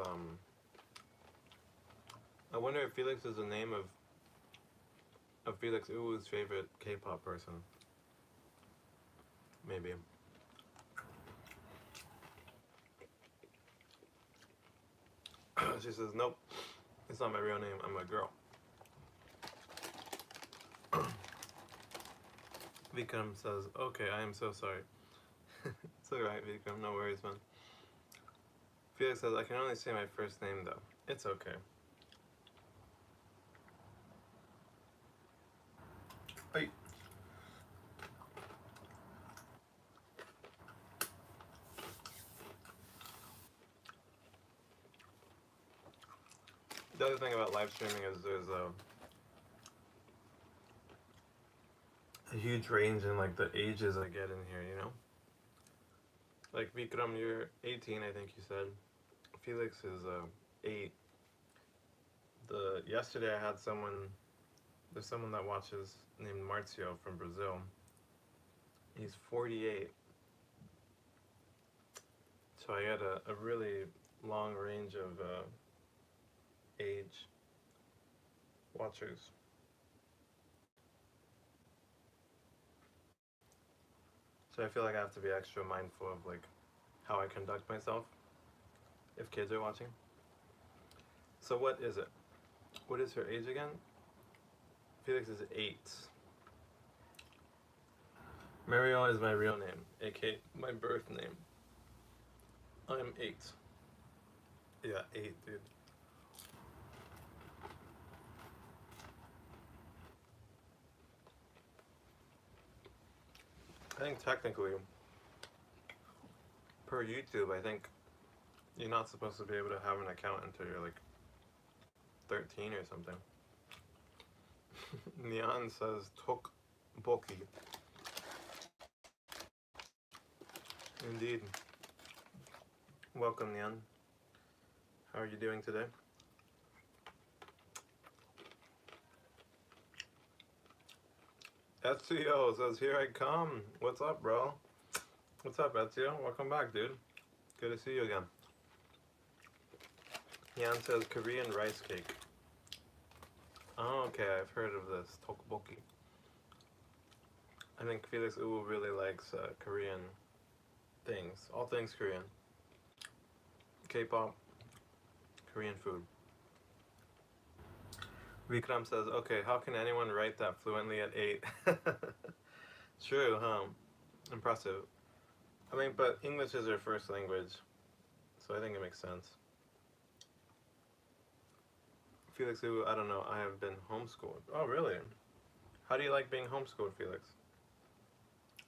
the name of Felix Uwu's favorite K-pop person. Maybe. She says, nope, it's not my real name, I'm a girl. Vikram says, okay, I am so sorry. It's alright, Vikram, no worries, man. Felix says, I can only say my first name, though. It's okay. Hey. The other thing about live streaming is there's a huge range in like the ages I get in here, you know? Like Vikram, you're 18, I think you said. Felix is 8. Yesterday I had there's someone that watches named Marcio from Brazil. He's 48. So I had a really long range of age watchers. So I feel like I have to be extra mindful of like how I conduct myself if kids are watching. So what is it? What is her age again? Felix is 8. Mariel is my real name, aka my birth name. I'm 8. Yeah, 8, dude. I think technically, per YouTube, I think you're not supposed to be able to have an account until you're like 13 or something. Nyan says Tokboki. Indeed. Welcome, Nyan. How are you doing today? Ezio says, here I come. What's up, bro? What's up, Ezio? Welcome back, dude. Good to see you again. Yan says, Korean rice cake. Oh, okay, I've heard of this. Tteokbokki. I think Felix Uwu really likes Korean things. All things Korean. K-pop, Korean food. Vikram says, okay, how can anyone write that fluently at 8? True, huh? Impressive. I mean, but English is their first language, so I think it makes sense. Felix, who, I don't know, I have been homeschooled. Oh, really? How do you like being homeschooled, Felix?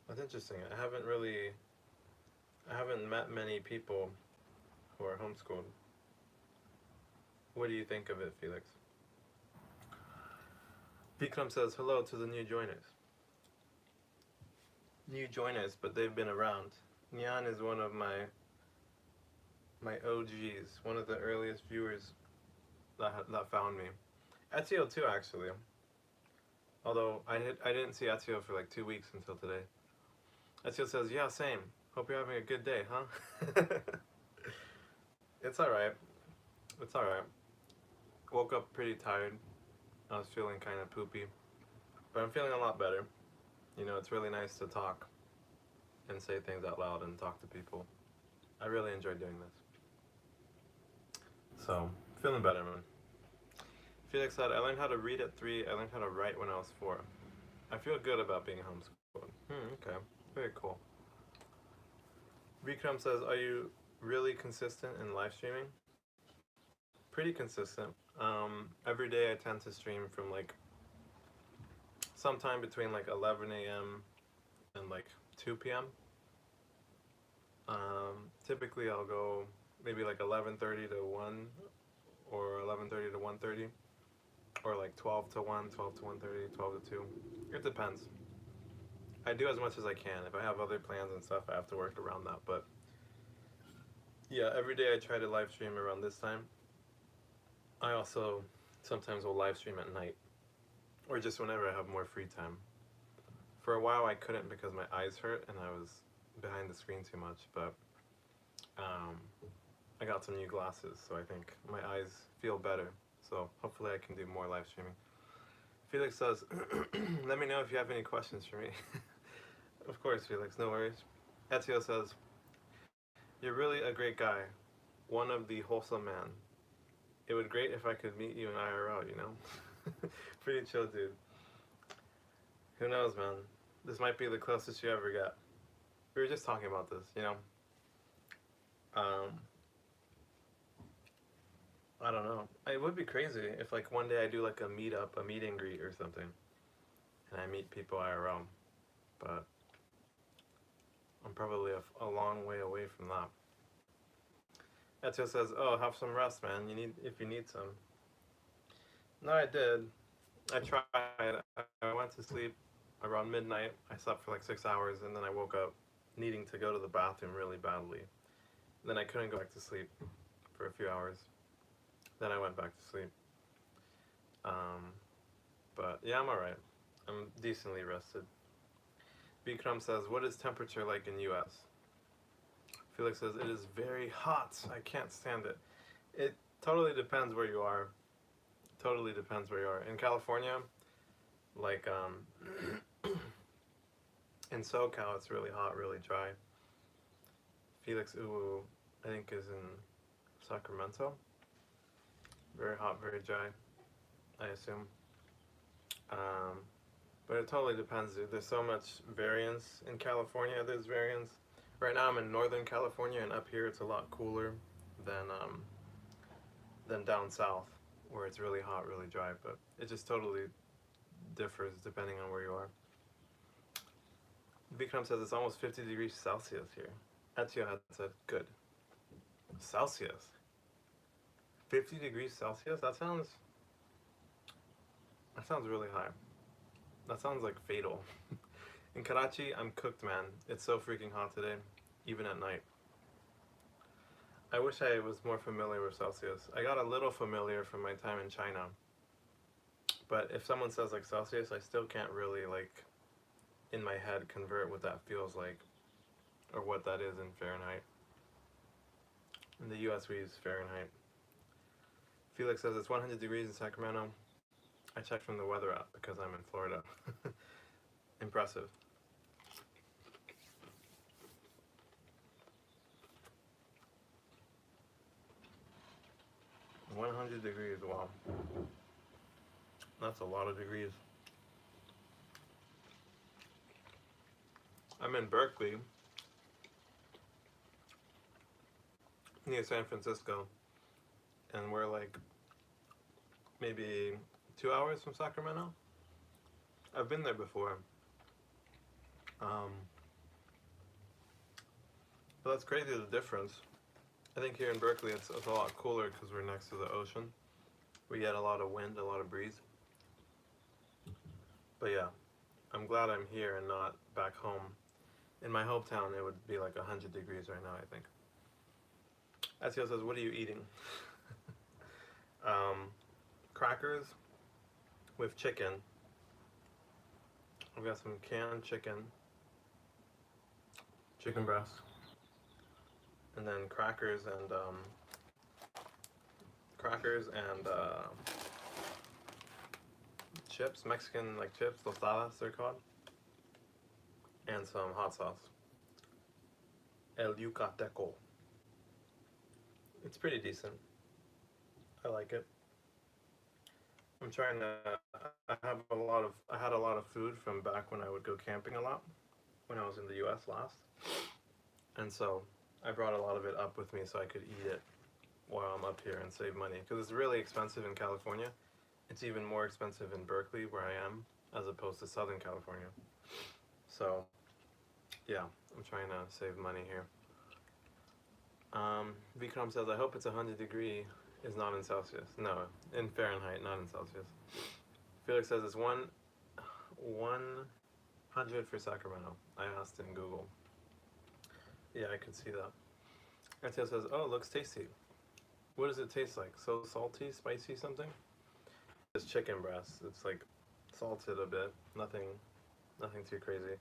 That's interesting. I haven't met many people who are homeschooled. What do you think of it, Felix? Vikram says hello to the new joiners. New joiners, but they've been around. Nyan is one of my OGs, one of the earliest viewers that found me. Ezio too, actually. Although I didn't see Ezio for like 2 weeks until today. Ezio says, yeah, same. Hope you're having a good day, huh? It's alright. It's alright. Woke up pretty tired. I was feeling kind of poopy. But I'm feeling a lot better. You know, it's really nice to talk and say things out loud and talk to people. I really enjoy doing this. So, feeling better, man. Felix said, I learned how to read at 3. I learned how to write when I was 4. I feel good about being homeschooled. Okay. Very cool. Vikram says, are you really consistent in live streaming? Pretty consistent. Every day I tend to stream from like sometime between like 11 a.m. and like 2 p.m. Typically I'll go maybe like 11:30 to 1 or 11:30 to 1:30 or like 12 to 1, 12 to 1:30, 12 to 2. It depends. I do as much as I can. If I have other plans and stuff, I have to work around that, but Yeah, every day I try to live stream around this time. I also sometimes will live stream at night or just whenever I have more free time. For a while I couldn't because my eyes hurt and I was behind the screen too much, but um, I got some new glasses, so I think my eyes feel better. So hopefully I can do more live streaming. Felix says, let me know if you have any questions for me. Of course, Felix, no worries. Ezio says, you're really a great guy. One of the wholesome man. It would be great if I could meet you in IRL, you know? Pretty chill dude. Who knows, man? This might be the closest you ever get. We were just talking about this, you know? Um, I don't know. It would be crazy if, like, one day I do, like, a meetup, a meet and greet or something, and I meet people IRL. But I'm probably a long way away from that. Ezio says, oh, have some rest, man. If you need some. No, I did. I tried. I went to sleep around midnight. I slept for like 6 hours, and then I woke up needing to go to the bathroom really badly. Then I couldn't go back to sleep for a few hours. Then I went back to sleep. Um, but yeah, I'm alright. I'm decently rested. Bikram says, what is temperature like in US? Felix says, it is very hot. I can't stand it. It totally depends where you are. Totally depends where you are. In California, like in SoCal, it's really hot, really dry. Felix Uwu, I think, is in Sacramento. Very hot, very dry, I assume. Um, but it totally depends, dude. There's so much variance in California. There's variance. Right now I'm in Northern California, and up here it's a lot cooler than down south, where it's really hot, really dry. But it just totally differs depending on where you are. Vikram says it's almost 50 degrees Celsius here. Ezio had said, good. Celsius? 50 degrees Celsius? That sounds really high. That sounds like fatal. In Karachi, I'm cooked, man. It's so freaking hot today, even at night. I wish I was more familiar with Celsius. I got a little familiar from my time in China. But if someone says like Celsius, I still can't really like in my head convert what that feels like or what that is in Fahrenheit. In the US we use Fahrenheit. Felix says it's 100 degrees in Sacramento. I checked from the weather app because I'm in Florida. Impressive. $100 degrees, wow. That's a lot of degrees. I'm in Berkeley, near San Francisco, and we're like maybe 2 hours from Sacramento. I've been there before. But that's crazy, the difference. I think here in Berkeley it's a lot cooler because we're next to the ocean. We get a lot of wind, a lot of breeze. But yeah, I'm glad I'm here and not back home. In my hometown, it would be like 100 degrees right now, I think. Ezio says, what are you eating? Crackers with chicken. I've got some canned chicken breast, and then crackers and chips, Mexican like chips, tostadas they're called, and some hot sauce. El Yucateco. It's pretty decent. I like it. I'm trying to. I had a lot of food from back when I would go camping a lot, when I was in the U.S. last, and so I brought a lot of it up with me so I could eat it while I'm up here and save money because it's really expensive in California. It's even more expensive in Berkeley, where I am, as opposed to Southern California. So, yeah, I'm trying to save money here. Vikram says, I hope it's 100 degree is not in Celsius. No, in Fahrenheit, not in Celsius. Felix says it's 100 for Sacramento. I asked in Google. Yeah, I could see that. Etiel says, oh, it looks tasty. What does it taste like? So salty, spicy, something? It's chicken breast. It's like salted a bit. Nothing too crazy.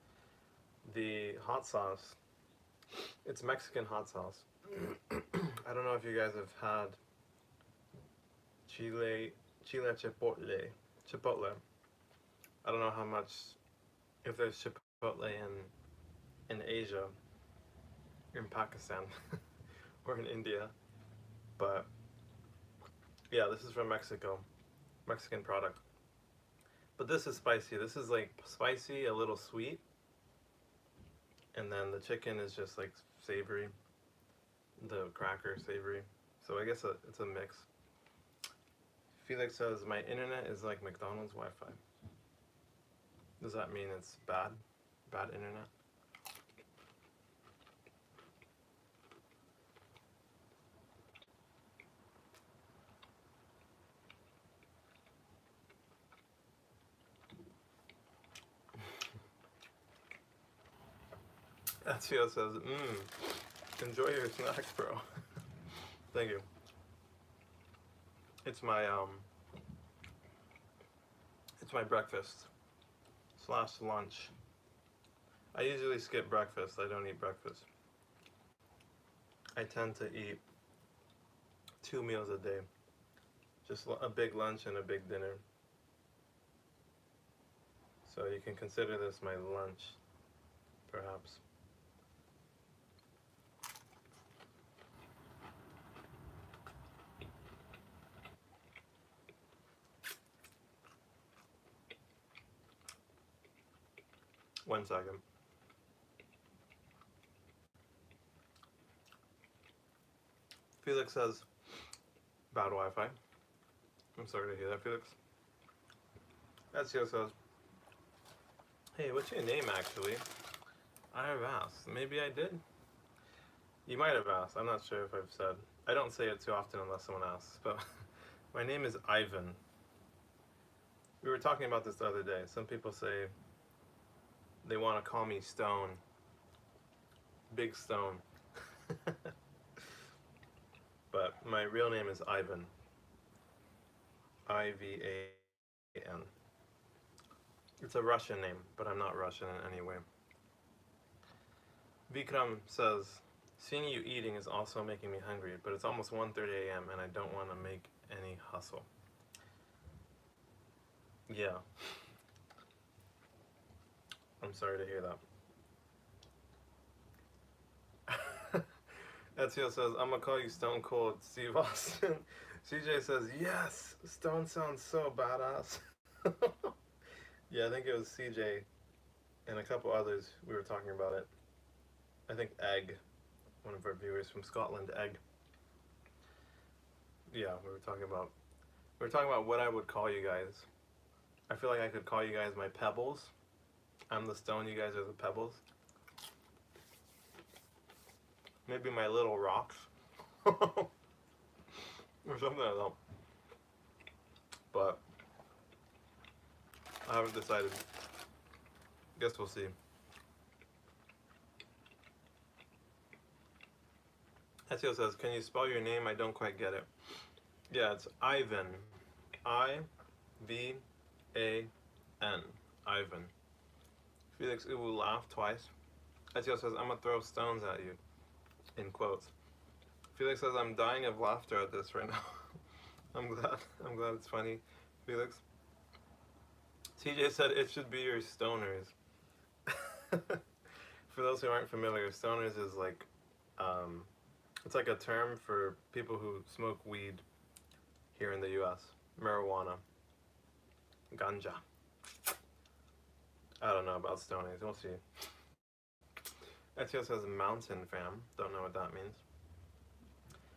The hot sauce, it's Mexican hot sauce. I don't know if you guys have had chile chipotle. I don't know how much, if there's chipotle in Asia, in Pakistan, or in India, but yeah, this is from Mexico, Mexican product. But this is spicy. This is like spicy, a little sweet, and then the chicken is just like savory, the cracker savory. So I guess it's a mix. Felix says, my internet is like McDonald's Wi-Fi. Does that mean it's bad? Bad internet? Ezio says, enjoy your snacks, bro. Thank you. It's my breakfast / lunch. I usually skip breakfast. I don't eat breakfast. I tend to eat 2 meals a day. Just a big lunch and a big dinner. So you can consider this my lunch, perhaps. One second. Felix says, bad Wi-Fi. I'm sorry to hear that, Felix. Ezio says, hey, what's your name actually? I have asked. Maybe I did? You might have asked. I'm not sure if I've said. I don't say it too often unless someone asks, but my name is Ivan. We were talking about this the other day. Some people say they want to call me Stone. Big Stone. But my real name is Ivan. I-V-A-N. It's a Russian name, but I'm not Russian in any way. Vikram says, seeing you eating is also making me hungry, but it's almost 1:30 a.m. and I don't want to make any hustle. Yeah. I'm sorry to hear that. Ezio says, I'm gonna call you Stone Cold Steve Austin. CJ says, yes, Stone sounds so badass. Yeah, I think it was CJ and a couple others, we were talking about it. I think Egg, one of our viewers from Scotland, Egg. Yeah, we were talking about what I would call you guys. I feel like I could call you guys my pebbles. I'm the stone, you guys are the pebbles. Maybe my little rocks. Or something like that. But I haven't decided. Guess we'll see. Ezio says, can you spell your name? I don't quite get it. Yeah, it's Ivan. I-V-A-N. Ivan. Felix Uwu laughed twice. Ezio says, I'm gonna throw stones at you. In quotes. Felix says, I'm dying of laughter at this right now. I'm glad it's funny. Felix. TJ said, it should be your stoners. For those who aren't familiar, stoners is like, it's like a term for people who smoke weed here in the US. Marijuana. Ganja. I don't know about stoners, we'll see. Ezio says mountain fam, don't know what that means.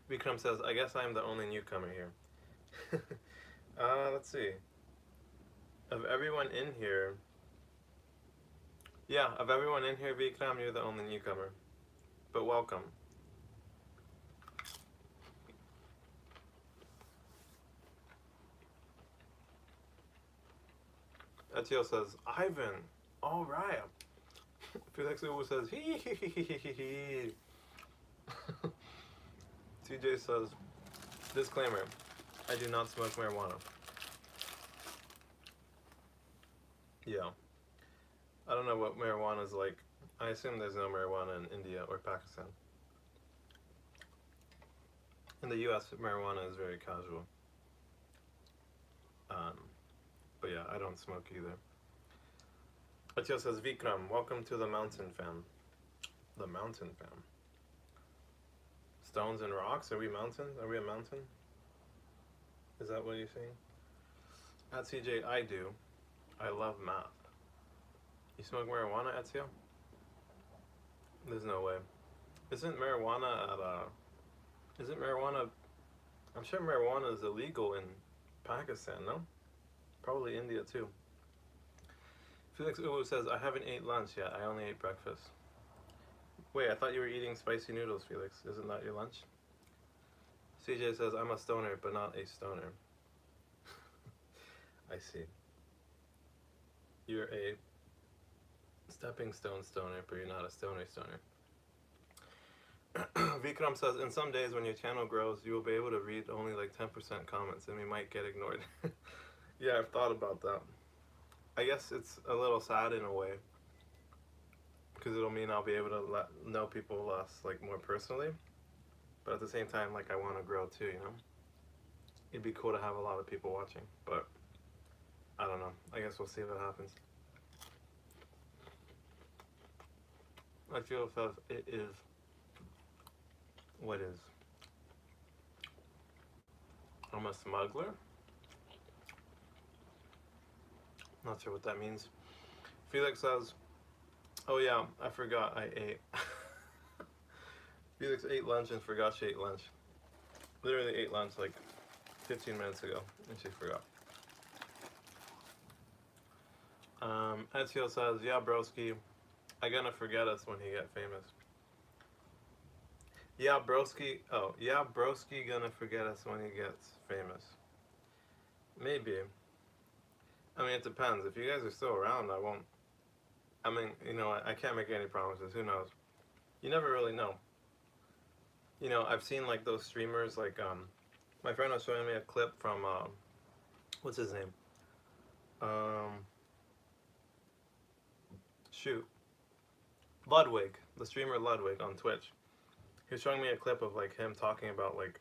Vikram says, I guess I'm the only newcomer here. Let's see. Of everyone in here, yeah, of everyone in here, Vikram, you're the only newcomer. But welcome. Ezio says, Ivan, all right. Felix Uwu says, hee hee hee hee hee hee. CJ says, disclaimer, I do not smoke marijuana. Yeah. I don't know what marijuana is like. I assume there's no marijuana in India or Pakistan. In the US, marijuana is very casual. But yeah, I don't smoke either. Atyo says, Vikram, welcome to the mountain fam. The mountain fam. Stones and rocks? Are we mountains? Are we a mountain? Is that what you're saying? At CJ, I do. I love math. You smoke marijuana, Ezio? There's no way. Isn't marijuana isn't marijuana, I'm sure marijuana is illegal in Pakistan, no? Probably India too. Felix Uwu says, I haven't ate lunch yet, I only ate breakfast. Wait, I thought you were eating spicy noodles, Felix. Isn't that your lunch? CJ says, I'm a stoner, but not a stoner. I see. You're a stepping stone stoner, but you're not a stoner stoner. Vikram says, in some days when your channel grows, you will be able to read only like 10% comments and we might get ignored. Yeah, I've thought about that. I guess it's a little sad in a way, because it'll mean I'll be able to know people less, like, more personally. But at the same time, like, I want to grow too, you know? It'd be cool to have a lot of people watching, but I don't know. I guess we'll see what happens. I feel if it is what is. I'm a smuggler? Not sure what that means. Felix says, oh yeah, I forgot I ate. Felix ate lunch and forgot she ate lunch. Literally ate lunch like 15 minutes ago and she forgot. Ezio says, yeah, broski, I gonna forget us when he get famous. Yeah, broski, oh, yeah, broski gonna forget us when he gets famous. Maybe. I mean, it depends. If you guys are still around, I won't. I mean, you know, I can't make any promises. Who knows? You never really know. You know, I've seen like those streamers, like, my friend was showing me a clip from, what's his name? Shoot. Ludwig, the streamer Ludwig on Twitch. He was showing me a clip of like him talking about like,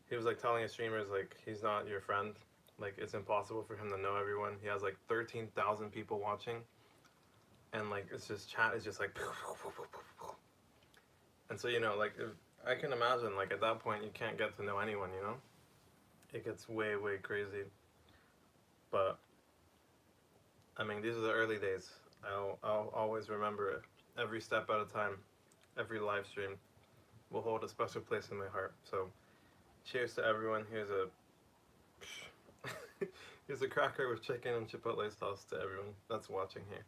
he was like telling his streamers like, he's not your friend. Like, it's impossible for him to know everyone. He has like 13,000 people watching. And like, it's just chat is just like, and so, you know, like, if, I can imagine like at that point you can't get to know anyone, you know? It gets way, way crazy. But, I mean, these are the early days. I'll always remember it. Every step at a time, every live stream will hold a special place in my heart. So, cheers to everyone. Here's a here's a cracker with chicken and chipotle sauce to everyone that's watching here.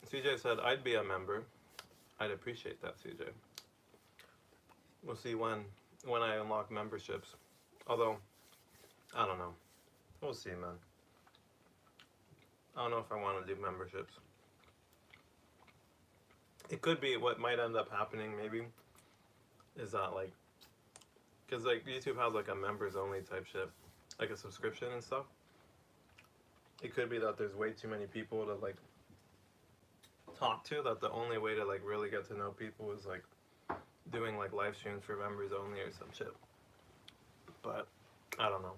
CJ said, I'd be a member. I'd appreciate that, CJ. We'll see when I unlock memberships. Although, I don't know. We'll see, man. I don't know if I want to do memberships. It could be what might end up happening, maybe, is that, like, because, like, YouTube has, like, a members-only type shit, like a subscription and stuff. It could be that there's way too many people to, like, talk to, that the only way to, like, really get to know people is, like, doing, like, live streams for members only or some shit. But, I don't know.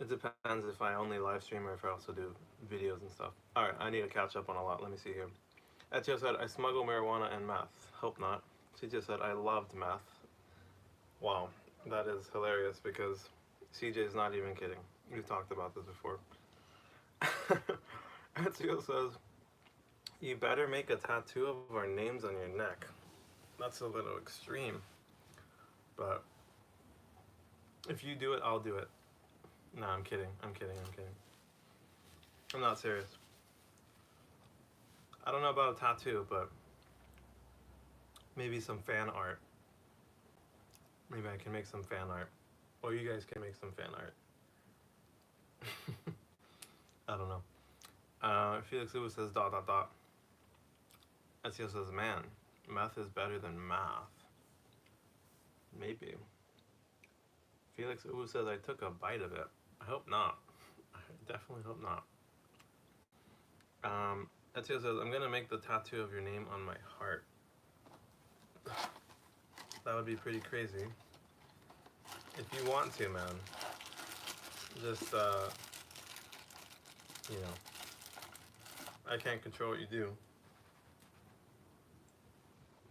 It depends if I only live stream or if I also do videos and stuff. Alright, I need to catch up on a lot. Let me see here. Etio said, I smuggle marijuana and math. Hope not. CJ said, I loved math. Wow, that is hilarious because CJ's not even kidding. We've talked about this before. Etio says, you better make a tattoo of our names on your neck. That's a little extreme. But if you do it, I'll do it. No, I'm kidding. I'm kidding. I'm not serious. I don't know about a tattoo, but maybe some fan art. Maybe I can make some fan art. Or you guys can make some fan art. I don't know. Felix Lewis says ... Ezio says, man, meth is better than math. Maybe. Felix Uwu says, I took a bite of it. I hope not. I definitely hope not. Ezio says, I'm gonna make the tattoo of your name on my heart. That would be pretty crazy. If you want to, man, just, you know, I can't control what you do.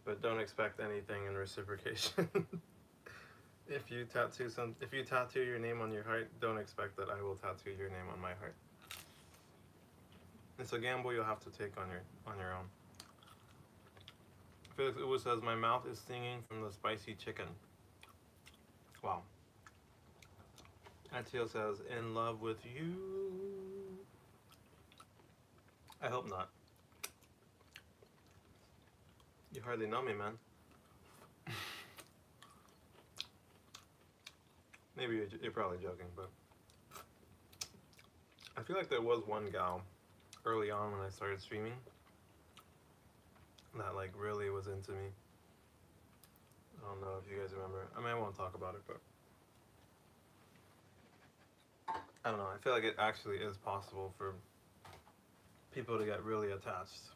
But don't expect anything in reciprocation. If you tattoo your name on your heart, don't expect that I will tattoo your name on my heart. It's a gamble you'll have to take on your own. Felix Uwu says, my mouth is stinging from the spicy chicken. Wow. Ezio says, in love with you. I hope not. You hardly know me, man. Maybe you're probably joking, but I feel like there was one gal early on when I started streaming that like really was into me. I don't know if you guys remember. I mean, I won't talk about it, but I don't know. I feel like it actually is possible for people to get really attached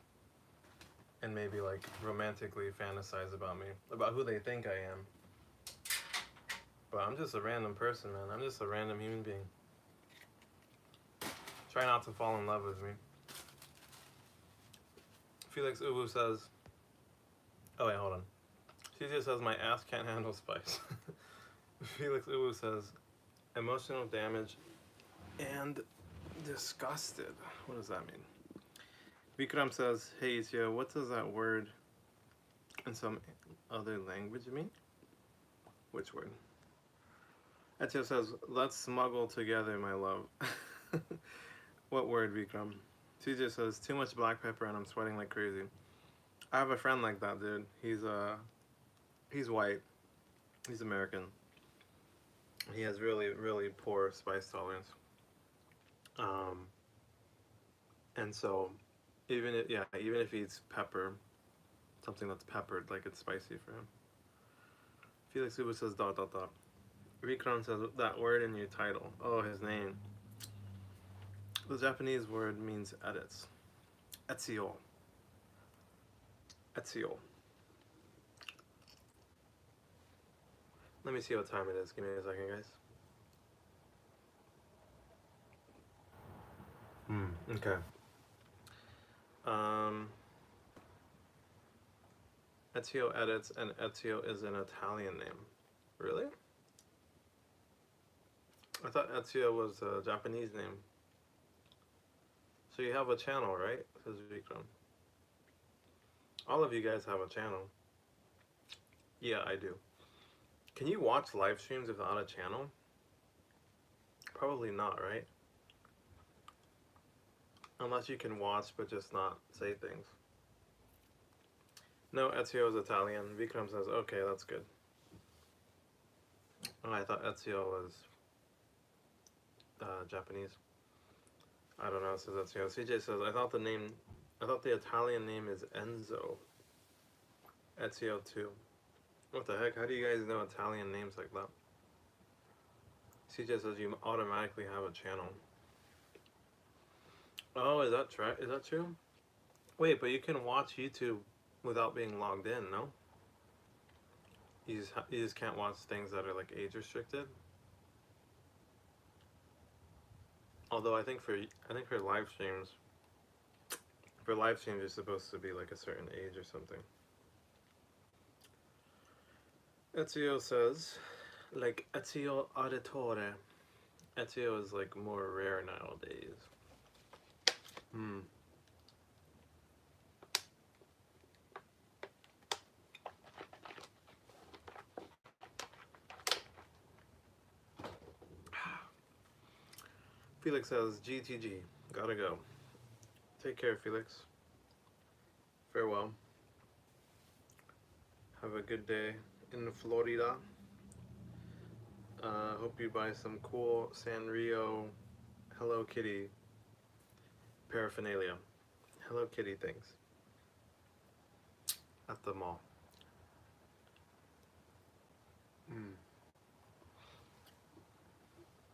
and maybe like romantically fantasize about me, about who they think I am. But I'm just a random person, man. I'm just a random human being. Try not to fall in love with me. Felix Uwu says, oh wait, hold on. CJ says, my ass can't handle spice. Felix Uwu says, emotional damage and disgusted. What does that mean? Vikram says, hey Ezio, what does that word in some other language mean? Which word? Ezio says, let's smuggle together, my love. What word, Vikram? CJ says, too much black pepper and I'm sweating like crazy. I have a friend like that, dude. He's white. He's American. He has really, really poor spice tolerance. And so, even if he eats pepper, something that's peppered, like it's spicy for him. Felix Ubu says ... Vikram says that word in your title. Oh, his name. The Japanese word means edits. Ezio. Ezio. Let me see what time it is. Give me a second, guys. Okay. Ezio edits, and Ezio is an Italian name. Really? I thought Ezio was a Japanese name. So you have a channel, right? Says Vikram. All of you guys have a channel. Yeah, I do. Can you watch live streams without a channel? Probably not, right? Unless you can watch but just not say things. No, Ezio is Italian. Vikram says, okay, that's good. Oh, I thought Ezio was Japanese. I don't know, says Ezio. CJ says, I thought the Italian name is Enzo. Ezio too. What the heck? How do you guys know Italian names like that? CJ says you automatically have a channel. Oh, is that true? Is that true? Wait, but you can watch YouTube without being logged in, no? You just can't watch things that are like age restricted. Although I think for live streams, you're supposed to be like a certain age or something. Ezio says, like Ezio Auditore. Ezio is like more rare nowadays. Felix says, GTG, gotta go. Take care, Felix. Farewell. Have a good day in Florida. Hope you buy some cool Sanrio Hello Kitty paraphernalia. Hello Kitty things. at the mall.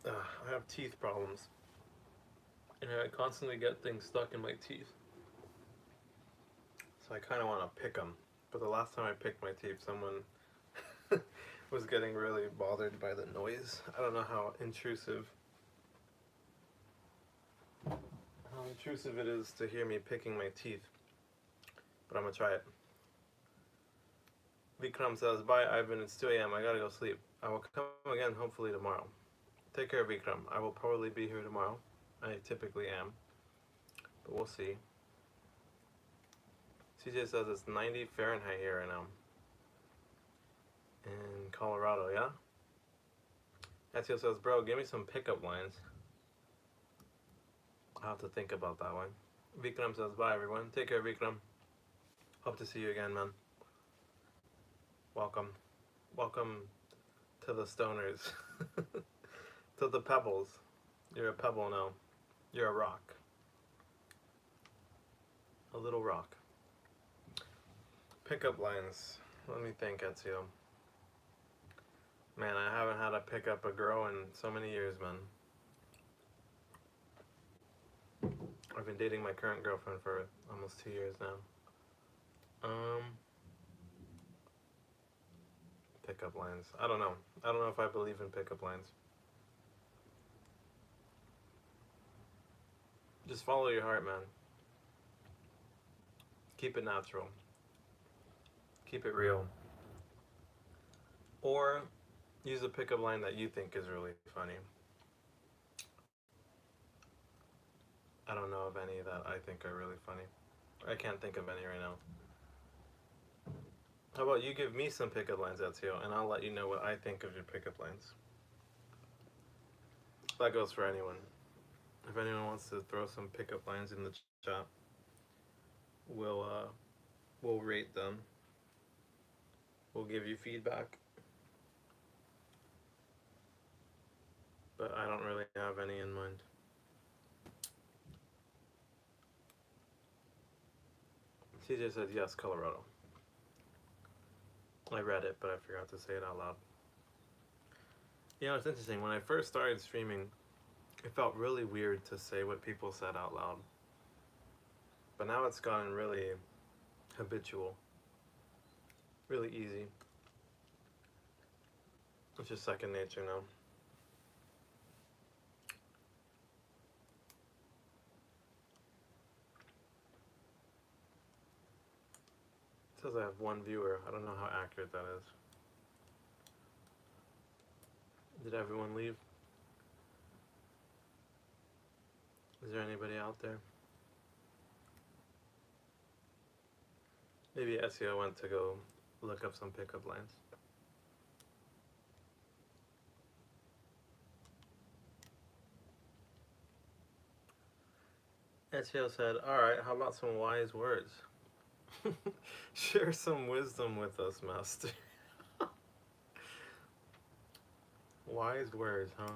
I have teeth problems. And I constantly get things stuck in my teeth. So I kind of want to pick them. But the last time I picked my teeth, someone was getting really bothered by the noise. I don't know how intrusive it is to hear me picking my teeth. But I'm gonna try it. Vikram says, bye Ivan, it's 2 a.m. I gotta go sleep. I will come again hopefully tomorrow. Take care, Vikram. I will probably be here tomorrow. I typically am. But we'll see. CJ says it's 90 Fahrenheit here right now. In Colorado, yeah? Ezio says, bro, give me some pickup lines. I'll have to think about that one. Vikram says, bye everyone. Take care, Vikram. Hope to see you again, man. Welcome. Welcome to the stoners. To the pebbles. You're a pebble now. You're a rock. A little rock. Pickup lines. Let me think, Ezio. Man, I haven't had to pick up a girl in so many years, man. I've been dating my current girlfriend for almost 2 years now. Pickup lines. I don't know. I don't know if I believe in pickup lines. Just follow your heart, man. Keep it natural. Keep it real. Or use a pickup line that you think is really funny. I don't know of any that I think are really funny. I can't think of any right now. How about you give me some pickup lines, Ezio, and I'll let you know what I think of your pickup lines. That goes for anyone. If anyone wants to throw some pickup lines in the chat, we'll rate them. We'll give you feedback. But I don't really have any in mind. CJ said yes, Colorado. I read it, but I forgot to say it out loud. You know, it's interesting. When I first started streaming, it felt really weird to say what people said out loud. But now it's gotten really habitual. Really easy. It's just second nature now. It says I have one viewer. I don't know how accurate that is. Did everyone leave? Is there anybody out there? Maybe Ezio went to go look up some pickup lines. Ezio said, alright, how about some wise words? Share some wisdom with us, master. Wise words, huh?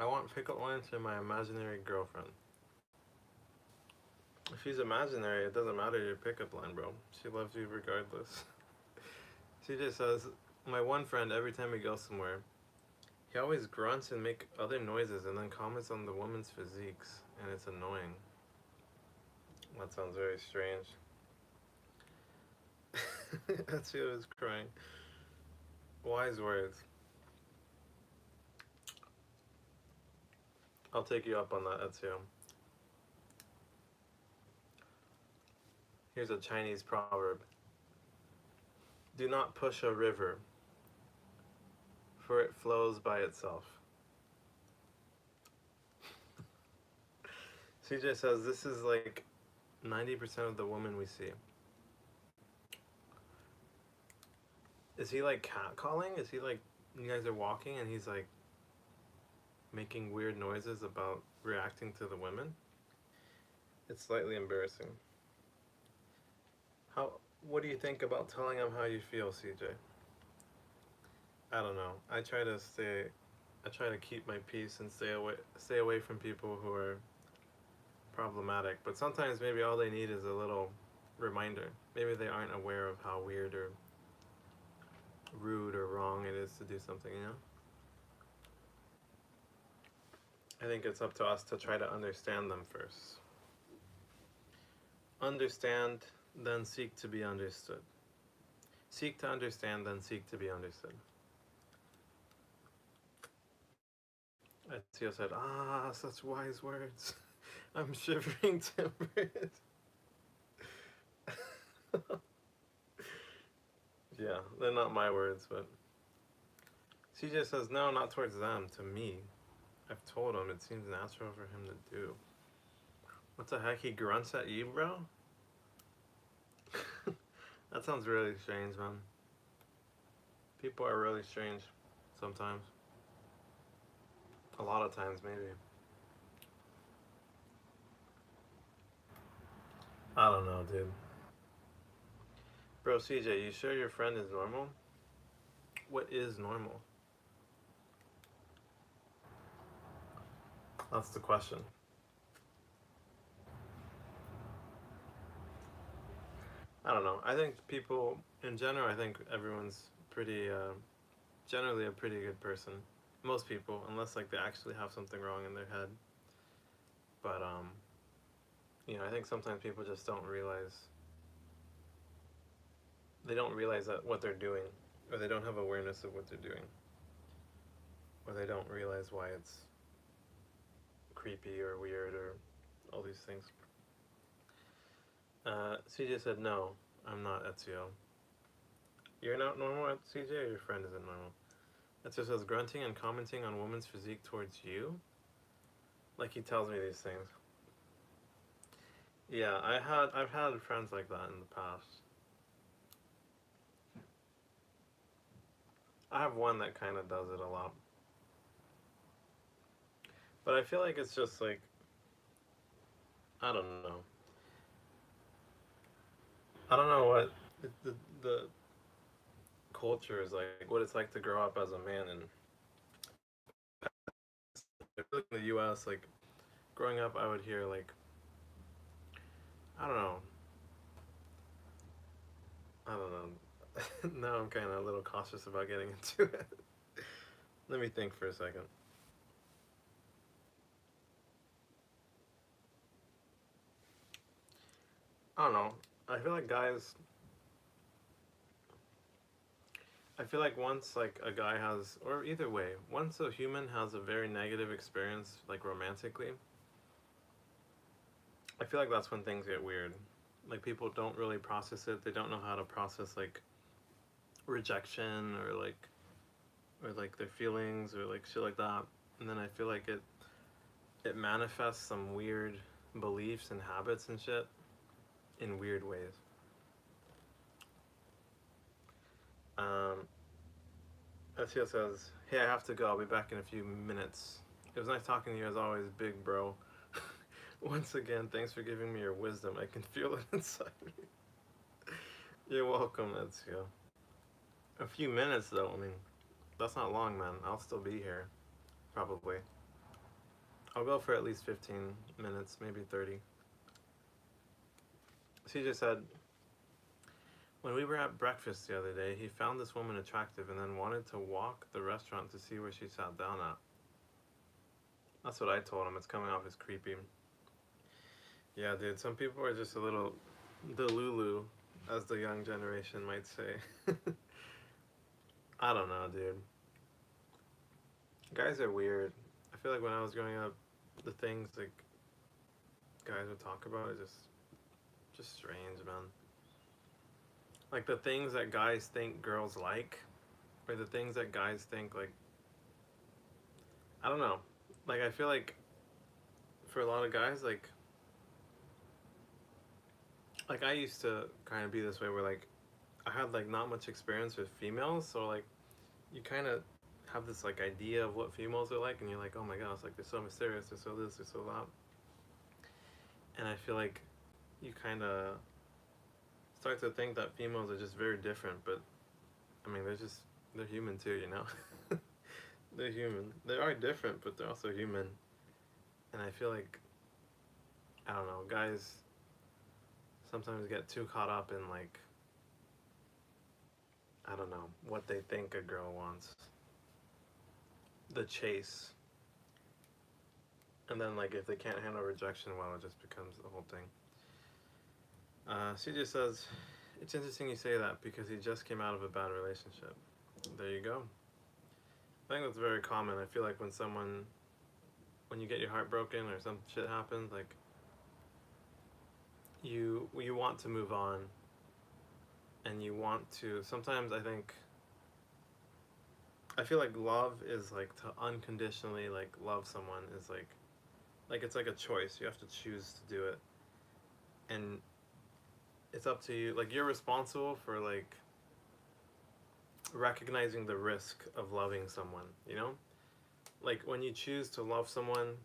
I want pickup lines for my imaginary girlfriend. If she's imaginary, it doesn't matter your pickup line, bro. She loves you regardless. CJ says, my one friend, every time we go somewhere, he always grunts and make other noises and then comments on the woman's physiques, and it's annoying. That sounds very strange. Ezio is crying. Wise words. I'll take you up on that, Ezio. Here's a Chinese proverb. Do not push a river, for it flows by itself. CJ says this is like 90% of the women we see. Is he like catcalling? Is he like, you guys are walking and he's like making weird noises about reacting to the women? It's slightly embarrassing. What do you think about telling him how you feel, CJ? I don't know. I try to keep my peace and stay away from people who are problematic, but sometimes maybe all they need is a little reminder. Maybe they aren't aware of how weird or rude or wrong it is to do something, you know? I think it's up to us to try to understand them first. Understand, then seek to be understood. Seek to understand, then seek to be understood. Ezio said, "Ah, such wise words. I'm shivering timbers." Yeah, they're not my words, but CJ says, "No, not towards them, to me. I've told him it seems natural for him to do." What the heck? He grunts at you, bro? That sounds really strange, man. People are really strange sometimes. A lot of times, maybe. I don't know, dude. Bro, CJ, you sure your friend is normal? What is normal? That's the question. I don't know. I think people, in general, I think everyone's pretty, generally a pretty good person. Most people, unless like they actually have something wrong in their head. But, I think sometimes people just don't realize, they don't realize that what they're doing, or they don't have awareness of what they're doing, or they don't realize why it's creepy or weird or all these things. CJ said, "No, I'm not Ezio." You're not normal at CJ, or your friend isn't normal? Ezio says, "Grunting and commenting on women's physique towards you?" Like he tells me these things. Yeah, I've had friends like that in the past. I have one that kind of does it a lot. But I feel like it's just like, I don't know. I don't know what the culture is like, what it's like to grow up as a man. And I feel like in the US, like, growing up, I would hear, like, I don't know. I don't know. Now I'm kind of a little cautious about getting into it. Let me think for a second. I don't know. I feel like guys. I feel like once like a guy has, or either way, once a human has a very negative experience, like romantically, I feel like that's when things get weird. Like people don't really process it. They don't know how to process like rejection or like their feelings or like shit like that. And then I feel like it manifests some weird beliefs and habits and shit in weird ways. Um, Ezio says, "Hey, I have to go. I'll be back in a few minutes. It was nice talking to you as always, big bro. Once again, thanks for giving me your wisdom. I can feel it inside me." You're welcome, Ezio. A few minutes though, I mean, that's not long, man. I'll still be here, probably. I'll go for at least 15 minutes, maybe 30. She just said, when we were at breakfast the other day, he found this woman attractive and then wanted to walk the restaurant to see where she sat down at. That's what I told him. It's coming off as creepy. Yeah, dude, some people are just a little delulu, as the young generation might say. I don't know, dude. Guys are weird. I feel like when I was growing up, the things like guys would talk about are just strange, man. Like the things that guys think girls like, or the things that guys think like, I don't know. Like I feel like for a lot of guys, like I used to kind of be this way where like I had like not much experience with females, so like you kind of have this like idea of what females are like, and you're like, oh my gosh, like they're so mysterious, they're so this, they're so that, and I feel like you kind of start to think that females are just very different, but I mean they're human too, you know. They're human. They are different, but they're also human, and I feel like I don't know, guys sometimes get too caught up in like, I don't know, what they think a girl wants. The chase. And then like if they can't handle rejection, well, it just becomes the whole thing. CJ says, it's interesting you say that because he just came out of a bad relationship. There you go. I think that's very common. I feel like when you get your heart broken or some shit happens, like you want to move on, and you want to. Sometimes I feel like love is like to unconditionally like love someone is like it's like a choice. You have to choose to do it, and it's up to you. Like you're responsible for like recognizing the risk of loving someone. You know, like when you choose to love someone,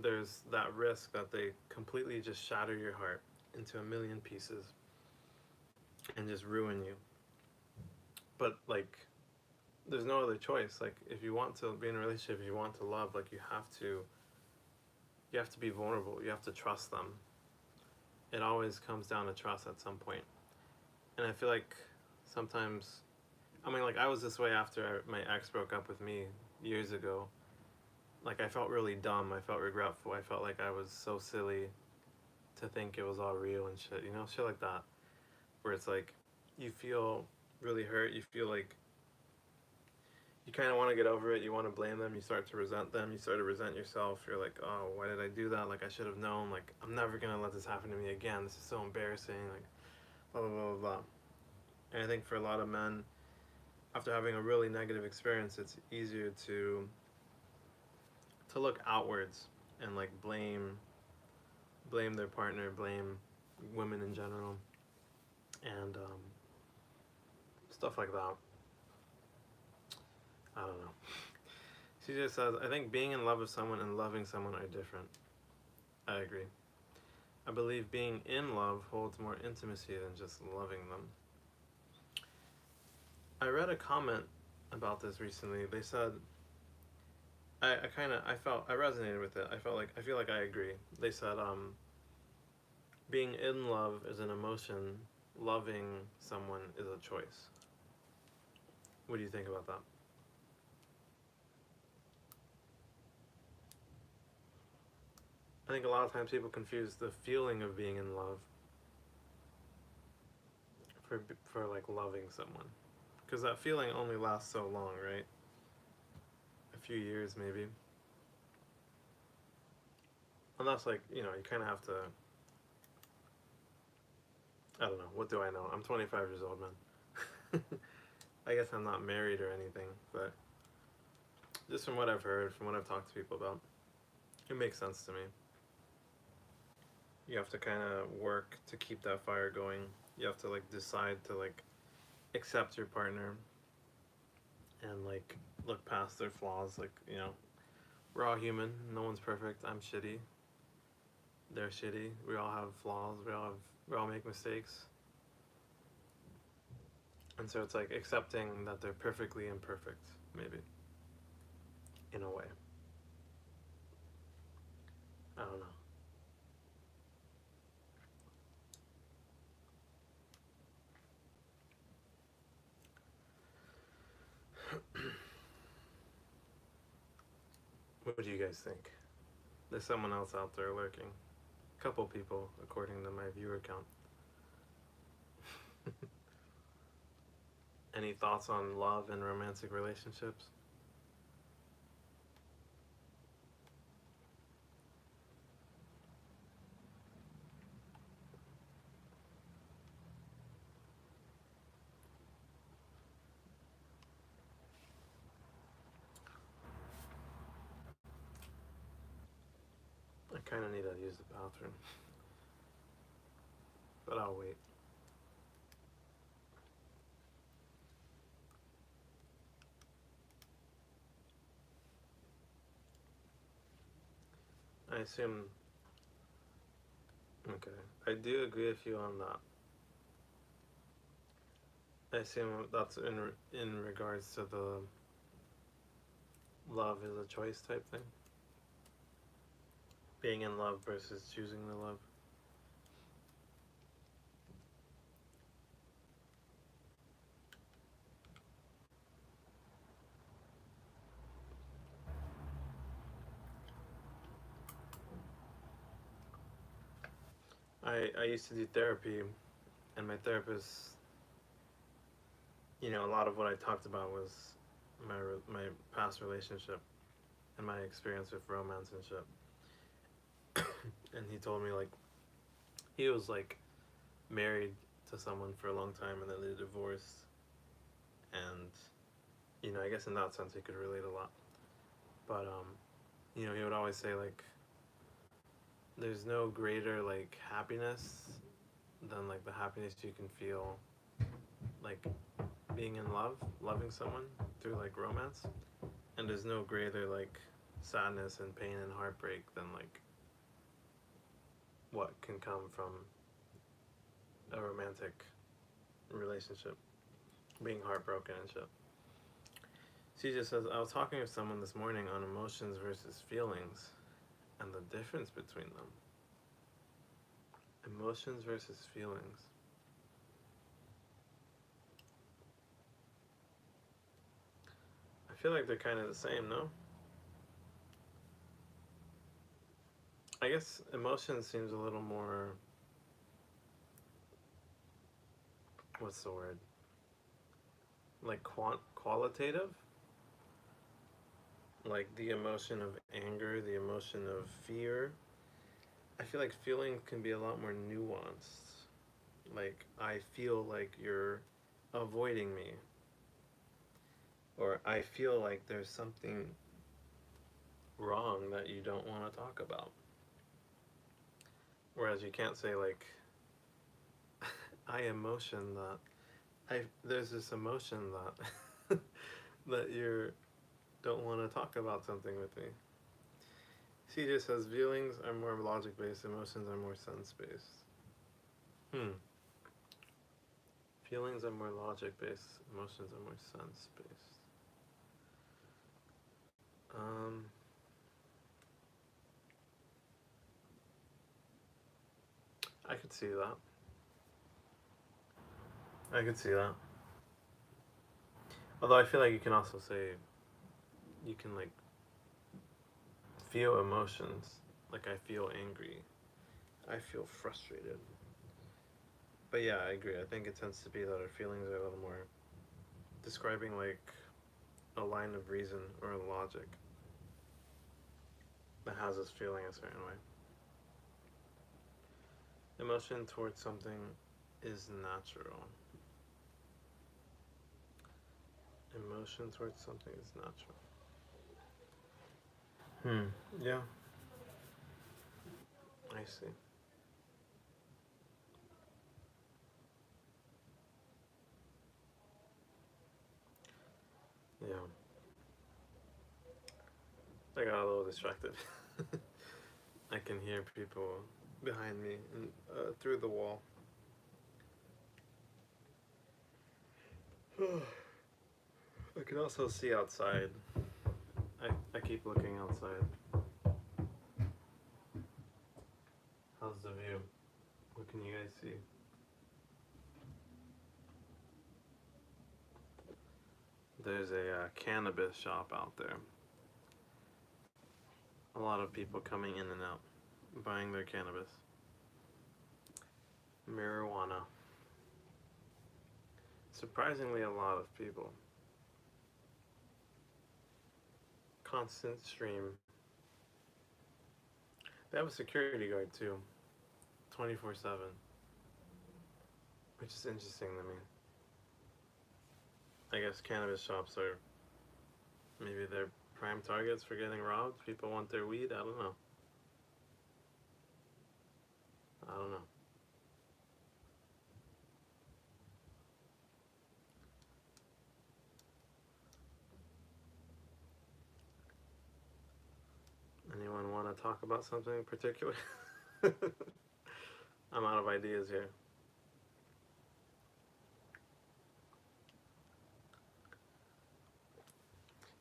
there's that risk that they completely just shatter your heart into a million pieces and just ruin you. But like there's no other choice. Like if you want to be in a relationship, if you want to love, like you have to be vulnerable. You have to trust them. It always comes down to trust at some point. And I feel like sometimes, I mean, like I was this way after my ex broke up with me years ago. Like I felt really dumb. I felt regretful. I felt like I was so silly to think it was all real and shit. You know, shit like that. Where it's like you feel really hurt. You feel like you kind of want to get over it. You want to blame them. You start to resent them. You start to resent yourself. You're like, oh, why did I do that? Like I should have known. Like I'm never gonna let this happen to me again. This is so embarrassing. Like blah blah blah blah blah. And I think for a lot of men, after having a really negative experience, it's easier to look outwards and like blame their partner, blame women in general, and stuff like that. I don't know. She just says, I think being in love with someone and loving someone are different. I agree. I believe being in love holds more intimacy than just loving them. I read a comment about this recently. They said, I resonated with it. I feel like I agree. They said, being in love is an emotion, loving someone is a choice. What do you think about that? I think a lot of times people confuse the feeling of being in love for like loving someone, because that feeling only lasts so long, right? A few years maybe. Unless like you know you kind of have to. I don't know. What do I know? I'm 25 years old, man. I guess I'm not married or anything, but just from what I've heard, from what I've talked to people about, it makes sense to me. You have to kind of work to keep that fire going. You have to like decide to like accept your partner and like look past their flaws. Like you know, we're all human. No one's perfect. I'm shitty. They're shitty. We all have flaws. We all make mistakes. And so it's like accepting that they're perfectly imperfect, maybe, in a way. I don't know. What do you guys think? There's someone else out there lurking. A couple people, according to my viewer count. Any thoughts on love and romantic relationships? I kind of need to use the bathroom, but I'll wait. I assume. Okay. I do agree with you on that. I assume that's in regards to the love is a choice type thing. Being in love versus choosing to love. I used to do therapy, and my therapist, a lot of what I talked about was my past relationship and my experience with romance and shit. And he told me like he was like married to someone for a long time and then they divorced, and I guess in that sense he could relate a lot. But he would always say like there's no greater like happiness than like the happiness you can feel like being in love, loving someone through like romance. And there's no greater like sadness and pain and heartbreak than like what can come from a romantic relationship, being heartbroken and shit. She just says, I was talking with someone this morning on emotions versus feelings and the difference between them. Emotions versus feelings. I feel like they're kind of the same, no? I guess emotion seems a little more, what's the word? Like qualitative? Like the emotion of anger, the emotion of fear. I feel like feeling can be a lot more nuanced. Like, I feel like you're avoiding me. Or I feel like there's something wrong that you don't want to talk about. Whereas you can't say, like, I emotion that. There's this emotion that that you don't want to talk about something with me. CJ says feelings are more logic based, emotions are more sense based. Feelings are more logic based, emotions are more sense based. I could see that. I could see that. Although I feel like you can also say you can like feel emotions. Like I feel angry. I feel frustrated. But yeah, I agree. I think it tends to be that our feelings are a little more describing like a line of reason or a logic that has us feeling a certain way. Emotion towards something is natural. Emotion towards something is natural. Yeah, I see. Yeah. I got a little distracted. I can hear people behind me and through the wall. I can also see outside. I keep looking outside. How's the view? What can you guys see? There's a cannabis shop out there. A lot of people coming in and out, buying their cannabis. Marijuana. Surprisingly, a lot of people. Constant stream. They have a security guard too, 24/7, which is interesting to me. I guess cannabis shops are maybe they're prime targets for getting robbed. People want their weed. I don't know. I don't know. Anyone want to talk about something in particular? I'm out of ideas here.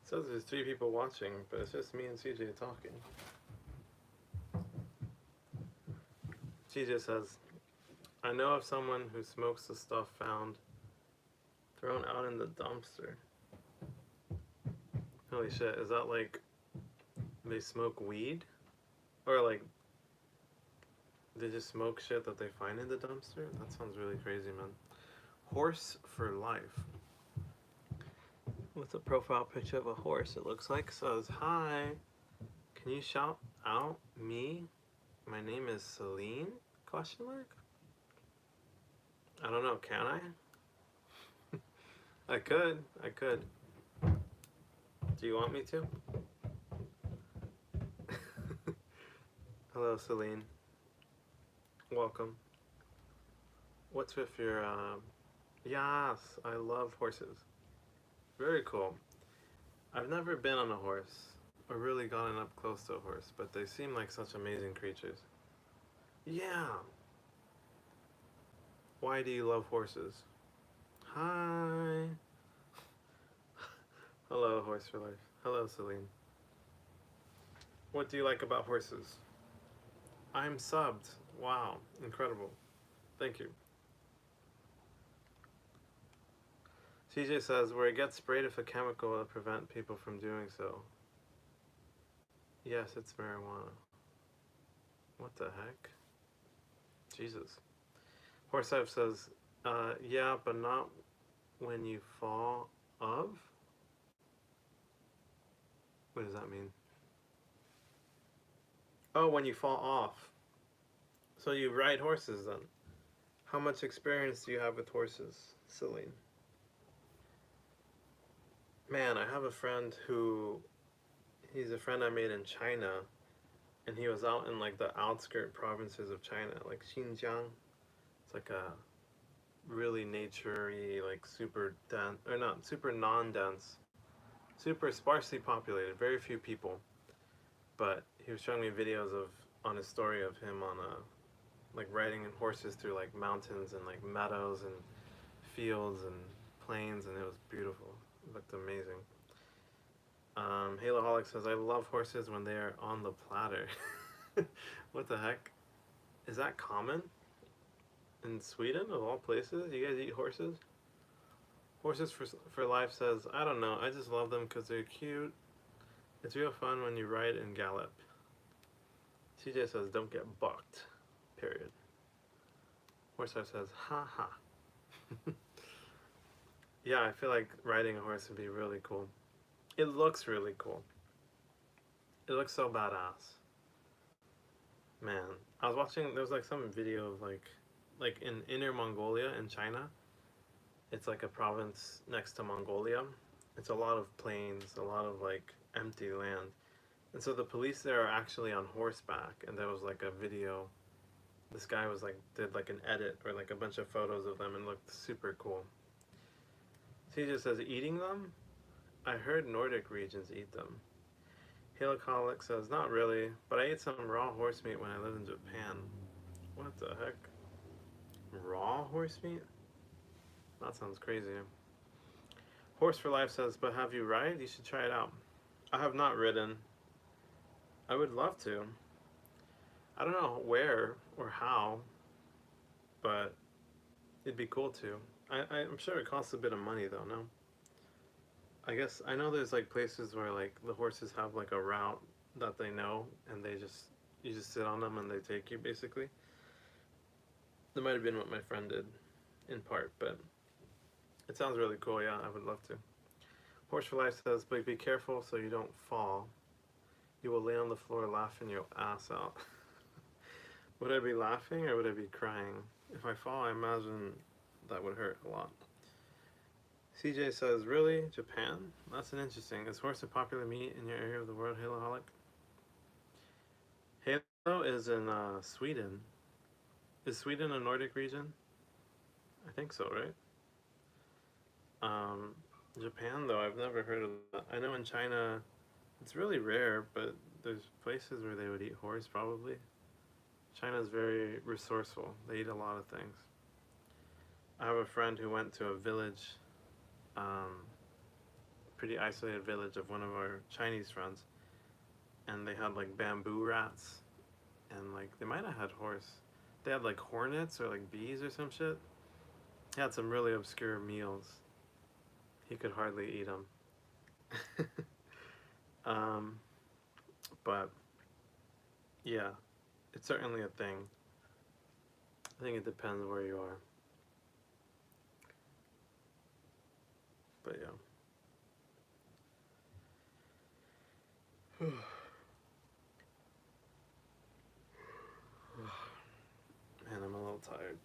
It says there's 3 people watching, but it's just me and CJ talking. CJ says, I know of someone who smokes the stuff found thrown out in the dumpster. Holy shit, is that like they smoke weed? Or like They just smoke shit that they find in the dumpster? That sounds really crazy, man. Horse for life. What's a profile picture of a horse? It looks like says, "Hi, can you shout out me? My name is Celine?" Question mark. I don't know. Can I? I could. I could. Do you want me to? Hello, Celine. Welcome. What's with your? Yes, I love horses. Very cool. I've never been on a horse or really gotten up close to a horse, but they seem like such amazing creatures. Yeah. Why do you love horses? Hi. Hello, Horse for Life. Hello, Celine. What do you like about horses? I'm subbed. Wow, incredible. Thank you. CJ says, where it gets sprayed with a chemical to prevent people from doing so. Yes, it's marijuana. What the heck? Jesus. Horse Life says, yeah, but not when you fall of? What does that mean? Oh, when you fall off. So you ride horses then? How much experience do you have with horses, Celine? Man, I have a friend who, he's a friend I made in China, and he was out in like the outskirt provinces of China, like Xinjiang. It's like a really nature-y, like super dense, or not, super non-dense, super sparsely populated, very few people. But he was showing me videos of, on his story of him on a, like riding in horses through like mountains and like meadows and fields and plains, and it was beautiful. It looked amazing. Haloholic says, I love horses when they are on the platter. What the heck? Is that common? In Sweden, of all places? You guys eat horses? Horses for Life says, I don't know, I just love them because they're cute. It's real fun when you ride and gallop. CJ says, don't get bucked. Period. Horse Life says, ha ha. Yeah, I feel like riding a horse would be really cool. It looks really cool. It looks so badass. Man, I was watching, there was like some video of like in Inner Mongolia in China. It's like a province next to Mongolia. It's a lot of plains, a lot of like empty land. And so the police there are actually on horseback, and there was like a video. This guy was like, did like an edit or like a bunch of photos of them and looked super cool. He just says, eating them? I heard Nordic regions eat them. Halocolic says, not really, but I ate some raw horse meat when I lived in Japan. What the heck? Raw horse meat? That sounds crazy. Horse for Life says, but have you ride? You should try it out. I have not ridden. I would love to. I don't know where or how, but it'd be cool to. I'm sure it costs a bit of money though, no? I guess, I know there's like places where like the horses have like a route that they know, and you just sit on them and they take you basically. That might have been what my friend did in part, but it sounds really cool, yeah, I would love to. Horse for Life says, but be careful so you don't fall. You will lay on the floor laughing your ass out. Would I be laughing or would I be crying? If I fall, I imagine that would hurt a lot. CJ says, really? Japan? That's an interesting. Is horse a popular meat in your area of the world, Haloholic? Halo is in Sweden. Is Sweden a Nordic region? I think so, right? Japan, though, I've never heard of that. I know in China, it's really rare, but there's places where they would eat horse, probably. China's very resourceful. They eat a lot of things. I have a friend who went to a village, pretty isolated village of one of our Chinese friends, and they had like bamboo rats, and like they might have had horse. They had like hornets or like bees or some shit. He had some really obscure meals. He could hardly eat them. But yeah, it's certainly a thing. I think it depends where you are. But yeah. Man, I'm a little tired.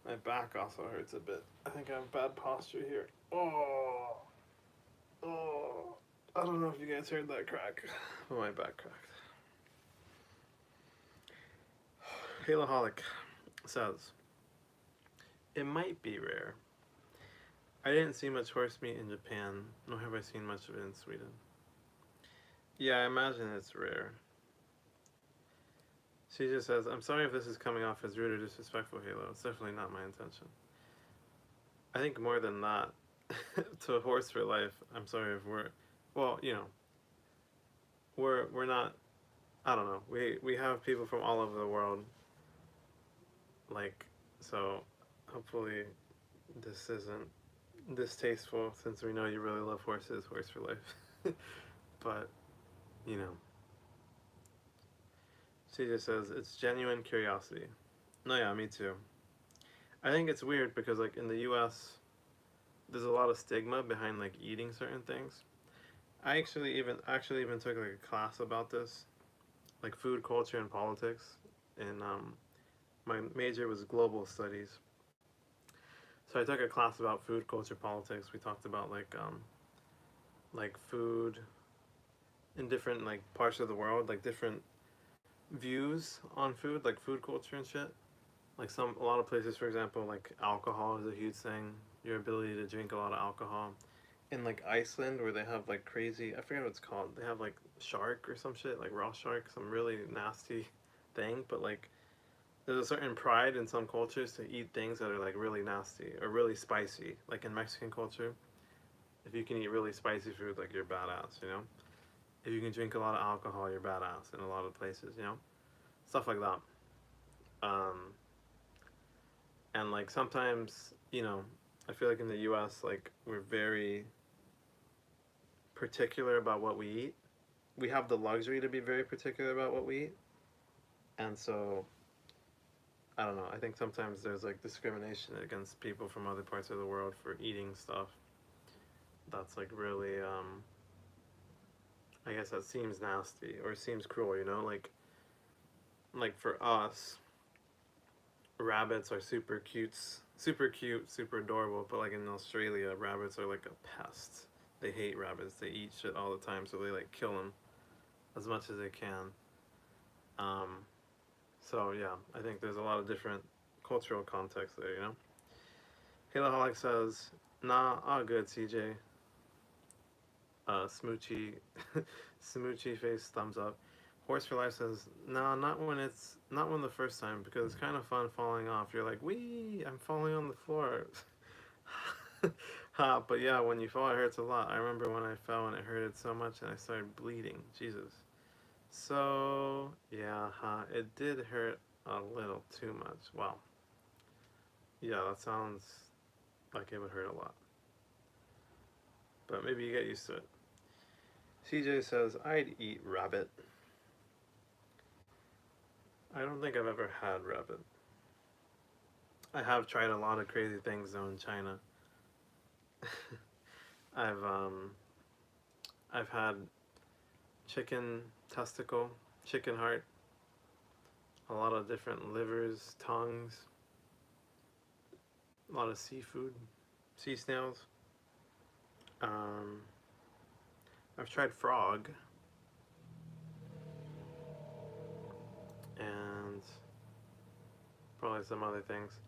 My back also hurts a bit. I think I have bad posture here. Oh, oh. I don't know if you guys heard that crack, but my back cracked. Halaholic says, it might be rare. I didn't see much horse meat in Japan, nor have I seen much of it in Sweden. Yeah, I imagine it's rare. She just says, I'm sorry if this is coming off as rude or disrespectful, Halo. It's definitely not my intention. I think more than that, to a horse for life, I'm sorry if we're, well, you know, we're not, I don't know, we have people from all over the world, like, so hopefully this isn't distasteful since we know you really love horses, horse for life. But, you know, she just says, it's genuine curiosity. No, yeah, me too. I think it's weird because, like, in the US, there's a lot of stigma behind, like, eating certain things. I actually even took, like, a class about this, like, food culture and politics, and my major was global studies. So I took a class about food culture politics. We talked about, like food in different, like, parts of the world, like, different views on food, like food culture and shit. Like, a lot of places, for example, like, alcohol is a huge thing. Your ability to drink a lot of alcohol. In, like, Iceland, where they have, like, crazy, I forget what it's called. They have, like, shark or some shit, like raw shark, some really nasty thing. But, like, there's a certain pride in some cultures to eat things that are, like, really nasty or really spicy. Like, in Mexican culture, if you can eat really spicy food, like, you're badass, you know? If you can drink a lot of alcohol, you're badass in a lot of places, you know? Stuff like that. And, like, sometimes, you know, I feel like in the US, like, we're very particular about what we eat. We have the luxury to be very particular about what we eat. And so, I don't know, I think sometimes there's, like, discrimination against people from other parts of the world for eating stuff that's, like, really, I guess that seems nasty or seems cruel, you know? Like for us, rabbits are super cute, super adorable, but, like, in Australia, rabbits are like a pest. They hate rabbits. They eat shit all the time, so they, like, kill them as much as they can. So yeah, I think there's a lot of different cultural context there, you know? Halaholic says, nah, all good, CJ. Smoochy, Smoochy face thumbs up. Horse for Life says, nah, not when the first time, because it's kind of fun falling off. You're like, wee, I'm falling on the floor. Ha, but yeah, when you fall, it hurts a lot. I remember when I fell and it hurted so much and I started bleeding. Jesus. So, yeah, it did hurt a little too much. Wow. Yeah, that sounds like it would hurt a lot. But maybe you get used to it. CJ says, I'd eat rabbit. I don't think I've ever had rabbit. I have tried a lot of crazy things though in China. I've I've had chicken testicle, chicken heart, a lot of different livers, tongues, a lot of seafood, sea snails. I've tried frog and probably some other things,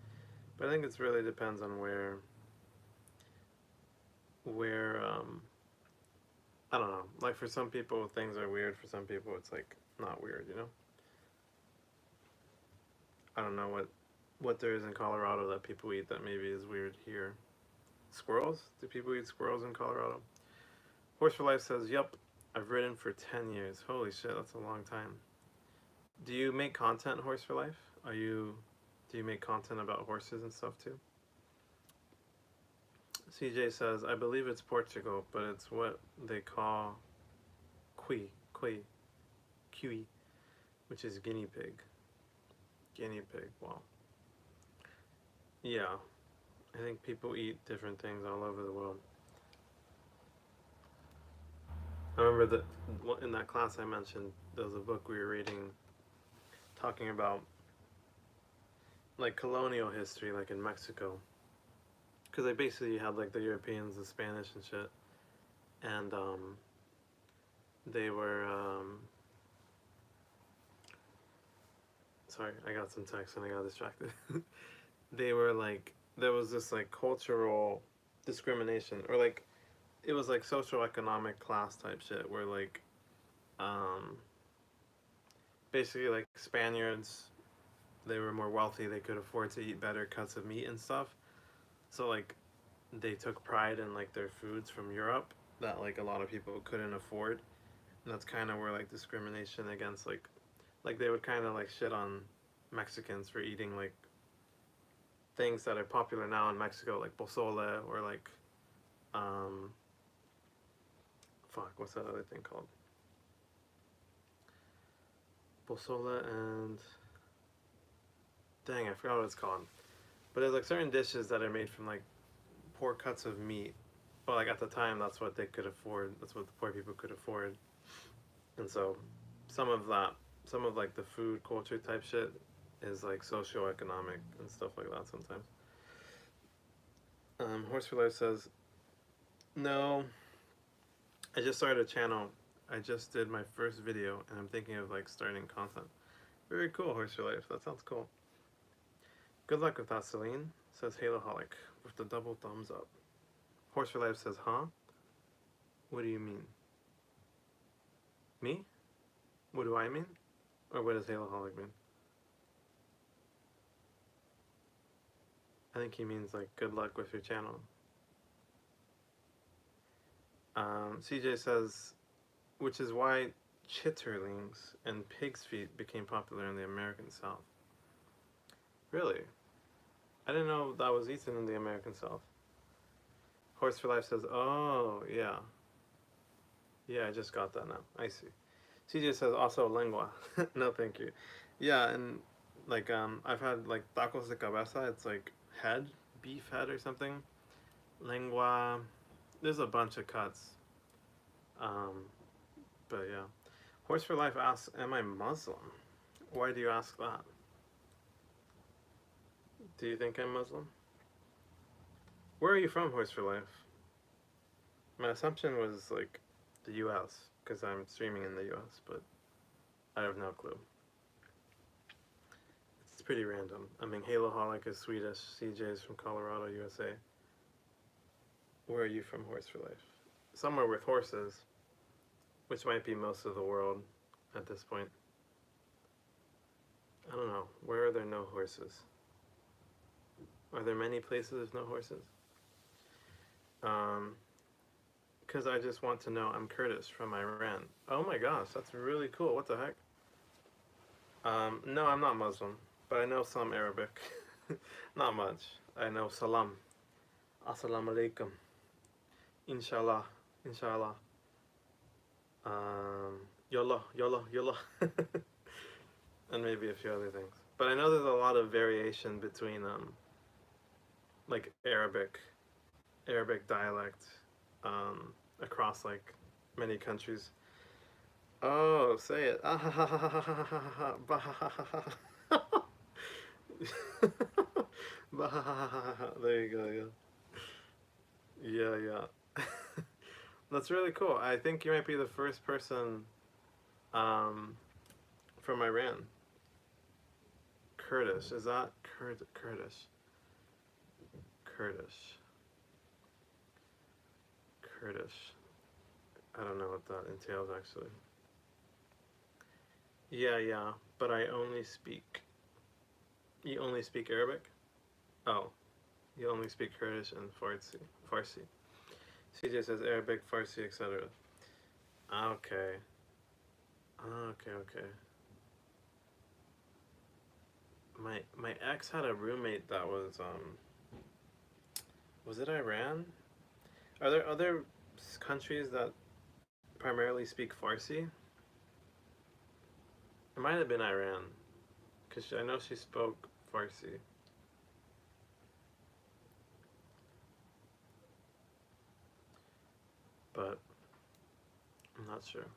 but I think it really depends on where I don't know. Like, for some people, things are weird. For some people, it's, like, not weird, you know? I don't know what there is in Colorado that people eat that maybe is weird here. Squirrels? Do people eat squirrels in Colorado? Horse for Life says, yup, I've ridden for 10 years. Holy shit, that's a long time. Do you make content, Horse for Life? Do you make content about horses and stuff too? CJ says, I believe it's Portugal, but it's what they call cuy, which is guinea pig. Guinea pig, wow. Yeah, I think people eat different things all over the world. I remember that in that class I mentioned, there was a book we were reading talking about like colonial history, like in Mexico, because they basically had like the Europeans, the Spanish and shit, and they were sorry, I got some text and I got distracted. They were like there was this like cultural discrimination, or like it was like social economic class type shit where like um basically like Spaniards, they were more wealthy, they could afford to eat better cuts of meat and stuff, so like they took pride in like their foods from Europe that like a lot of people couldn't afford, and that's kind of where like discrimination against like they would kind of like shit on Mexicans for eating like things that are popular now in Mexico, like pozole, or like um fuck, what's that other thing called? Pozole and dang, I forgot what it's called. But there's like certain dishes that are made from like poor cuts of meat. But like at the time, that's what they could afford. That's what the poor people could afford. And so, some of that, some of like the food culture type shit, is like socioeconomic and stuff like that sometimes. Horse for Life says, no, I just started a channel. I just did my first video, and I'm thinking of like starting content. Very cool, Horse for Life. That sounds cool. Good luck with that, Celine, says Haloholic with the double thumbs up. Horse for Life says, huh? What do you mean? Me? What do I mean? Or what does Haloholic mean? I think he means like good luck with your channel. CJ says, which is why chitterlings and pig's feet became popular in the American South. Really? I didn't know that was eaten in the American South. Horse for Life says, oh, yeah. Yeah, I just got that now. I see. CJ says, also lengua. No, thank you. Yeah, and like I've had like tacos de cabeza. It's like head, beef head or something. Lengua. There's a bunch of cuts. Um, but yeah. Horse for Life asks, am I Muslim? Why do you ask that? Do you think I'm Muslim? Where are you from, Horse for Life? My assumption was like the US, because I'm streaming in the US, but I have no clue. It's pretty random. I mean, Haloholic is Swedish, CJ is from Colorado, USA. Where are you from, Horse for Life? Somewhere with horses, which might be most of the world at this point. I don't know. Where are there no horses? Are there many places with no horses? Because I just want to know. I'm Curtis from Iran. Oh my gosh, that's really cool. What the heck? No, I'm not Muslim, but I know some Arabic. Not much. I know salam. Assalamu alaikum. Inshallah. Inshallah. Yallah, yallah, yallah. And maybe a few other things. But I know there's a lot of variation between like Arabic dialect across like many countries. Oh, say it. There you go, yeah. Yeah, yeah. That's really cool. I think you might be the first person um, from Iran. Kurdish. Is that Kurdish? Kurdish. Kurdish. I don't know what that entails actually. Yeah, yeah, but I only speak. You only speak Arabic? Oh, you only speak Kurdish and Farsi. Farsi. CJ says Arabic, Farsi, etc. Okay. Okay, okay. My ex had a roommate that was it Iran? Are there other countries that primarily speak Farsi? It might have been Iran, because I know she spoke Farsi. but I'm not sure.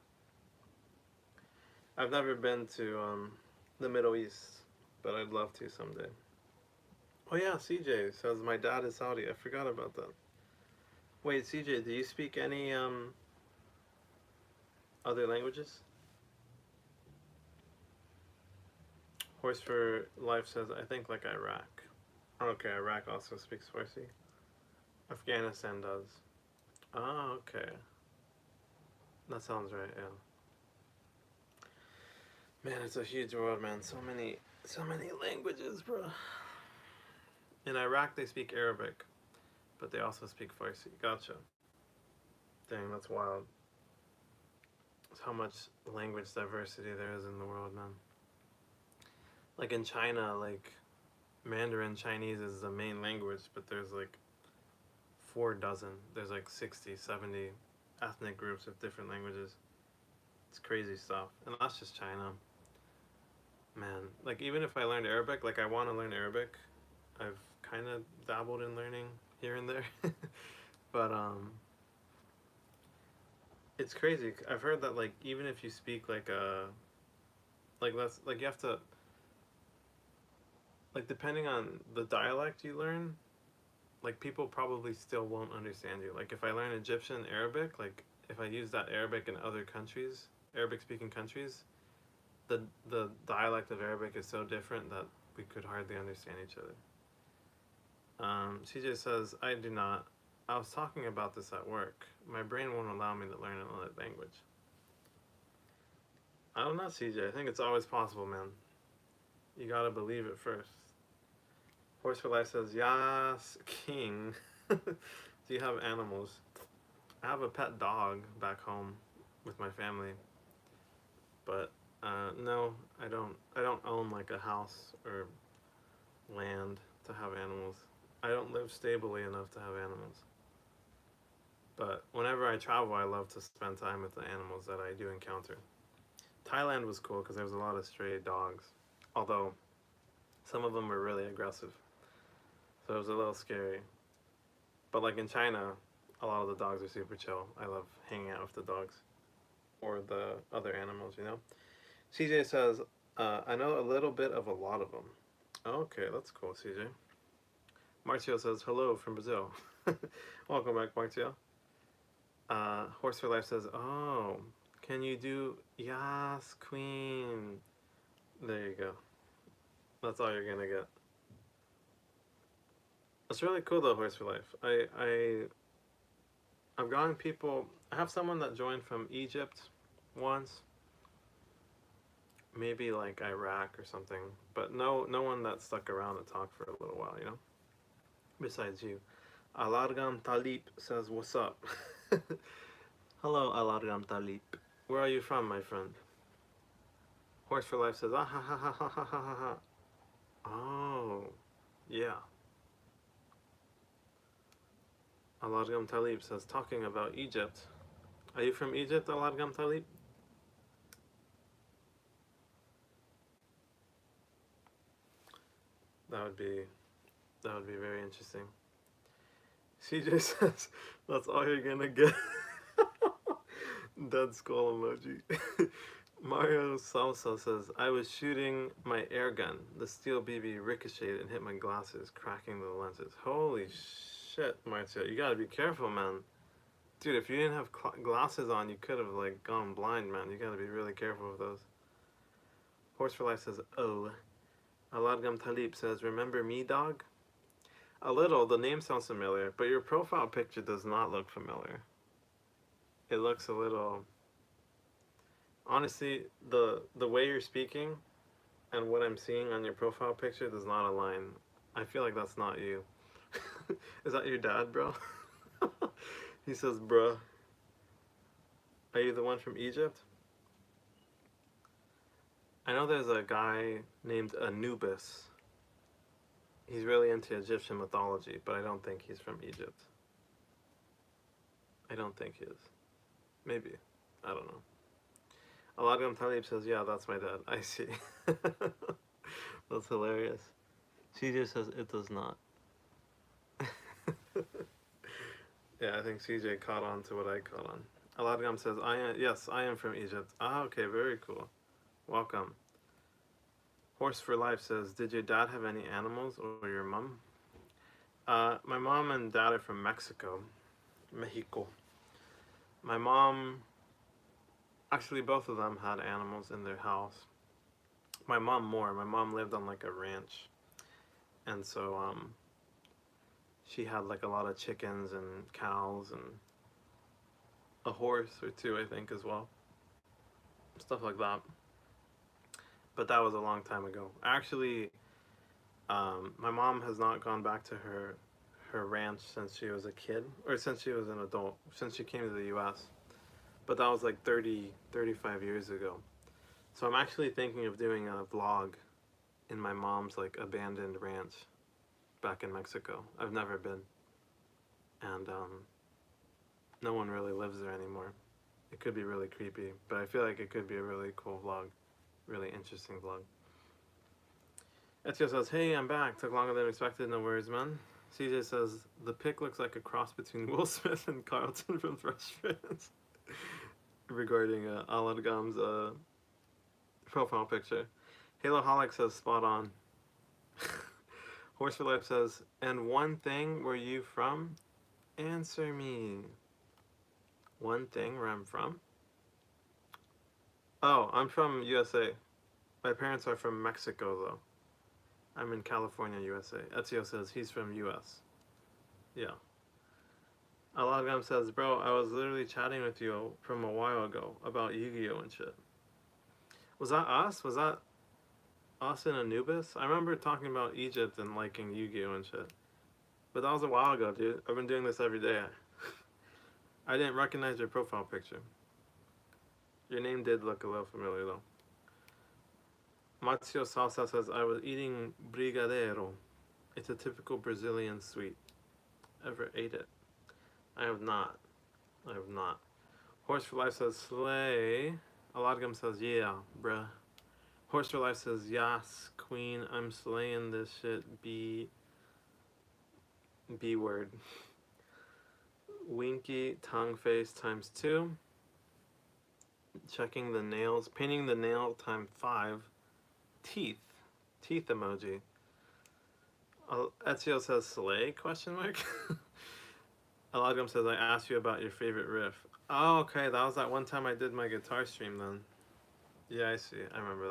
I've never been to the Middle East, but I'd love to someday. Oh yeah, CJ says my dad is Saudi. I forgot about that. Wait, CJ, do you speak any other languages? Horse for Life says I think like Iraq. Okay, Iraq also speaks Farsi. Afghanistan does. Oh, okay. That sounds right, yeah. Man, it's a huge world, man. So many languages, bro. In Iraq, they speak Arabic, but they also speak Farsi. Gotcha. Dang, that's wild. That's how much language diversity there is in the world, man. Like in China, like Mandarin Chinese is the main language, but there's like 4 dozen. There's like 60, 70 ethnic groups of different languages. It's crazy stuff. And that's just China. Man, like even if I learned Arabic, like I want to learn Arabic. I've kind of dabbled in learning here and there. But it's crazy. I've heard that like even if you speak like that's like you have to like depending on the dialect you learn, like people probably still won't understand you. Like if I learn Egyptian Arabic, like if I use that Arabic in other countries, Arabic speaking countries, the dialect of Arabic is so different that we could hardly understand each other. CJ says, I do not. I was talking about this at work. My brain won't allow me to learn another language. I don't know, CJ. I think it's always possible, man. You gotta believe it first. Horse for Life says, Yas, king. Do you have animals? I have a pet dog back home with my family. But no, I don't. I don't own like a house or land to have animals. I don't live stably enough to have animals. But whenever I travel, I love to spend time with the animals that I do encounter. Thailand was cool because there was a lot of stray dogs, although some of them were really aggressive, so it was a little scary. But like in China, a lot of the dogs are super chill. I love hanging out with the dogs or the other animals, you know. CJ says, I know a little bit of a lot of them. Okay, that's cool, CJ. Marcio says, hello from Brazil. Welcome back, Marcio. Horse for Life says, oh, can you do Yas Queen? There you go. That's all you're gonna get. It's really cool though, Horse for Life. I've gotten people. I have someone that joined from Egypt once, maybe like Iraq or something, but no one that stuck around to talk for a little while, you know. Besides you, Alargam Talib says, "What's up?" Hello, Alargam Talib. Where are you from, my friend? Horse for Life says, ah ha ha ha ha ha ha ha. Oh, yeah. Alargam Talib says, talking about Egypt. Are you from Egypt, Alargam Talib? That would be very interesting. CJ says, that's all you're gonna get. Dead skull emoji. Mario Salsa says, I was shooting my air gun. The steel BB ricocheted and hit my glasses, cracking the lenses. Holy shit, Marcio. You gotta be careful, man. Dude, if you didn't have glasses on, you could have, like, gone blind, man. You gotta be really careful with those. Horse for Life says, oh. Aladgam Talib says, remember me, dog? A little. The name sounds familiar, but your profile picture does not look familiar. It looks a little... Honestly, the way you're speaking and what I'm seeing on your profile picture does not align. I feel like that's not you. Is that your dad, bro? He says, bruh. Are you the one from Egypt? I know there's a guy named Anubis. He's really into Egyptian mythology, but I don't think he's from Egypt. I don't think he is. Maybe. I don't know. Aladgam Talib says, yeah, that's my dad. I see. That's hilarious. She just says, it does not. Yeah, I think CJ caught on to what I caught on. Aladgam says, yes, I am from Egypt. Ah, okay, very cool. Welcome. Horse for Life says, did your dad have any animals or your mom? My mom and dad are from Mexico. Mexico. My mom, actually both of them had animals in their house. My mom more. My mom lived on like a ranch. And so she had like a lot of chickens and cows and a horse or two, I think, as well. Stuff like that. But that was a long time ago. Actually, my mom has not gone back to her ranch since she was a kid, or since she was an adult, since she came to the US. But that was like 35 years ago. So I'm actually thinking of doing a vlog in my mom's like abandoned ranch back in Mexico. I've never been. And no one really lives there anymore. It could be really creepy, but I feel like it could be a really cool vlog, really interesting vlog. Ezio says, hey, I'm back. Took longer than expected. No worries, man. CJ says, the pic looks like a cross between Will Smith and Carlton from Fresh Prince. Regarding Aladgam's profile picture. Halo Holic says, spot on. Horse for Life says, and one thing, where you from? Answer me. One thing, where I'm from? Oh, I'm from USA. My parents are from Mexico, though. I'm in California, USA. Ezio says he's from US. Yeah. Aladgam says, bro, I was literally chatting with you from a while ago about Yu-Gi-Oh! And shit. Was that us? Was that us in Anubis? I remember talking about Egypt and liking Yu-Gi-Oh! And shit. But that was a while ago, dude. I've been doing this every day. I didn't recognize your profile picture. Your name did look a little familiar, though. Matsio Salsa says, I was eating brigadeiro. It's a typical Brazilian sweet. Ever ate it? I have not. I have not. Horse for Life says, slay. Aladgam says, yeah, bruh. Horse for Life says, yas, queen, I'm slaying this shit, B word. Winky, tongue face times 2. Checking the nails, painting the nail time 5. Teeth emoji. Ezio says, slay, question mark. Aladgam says, I asked you about your favorite riff. Oh, okay, that was that one time I did my guitar stream then. Yeah, I see, I remember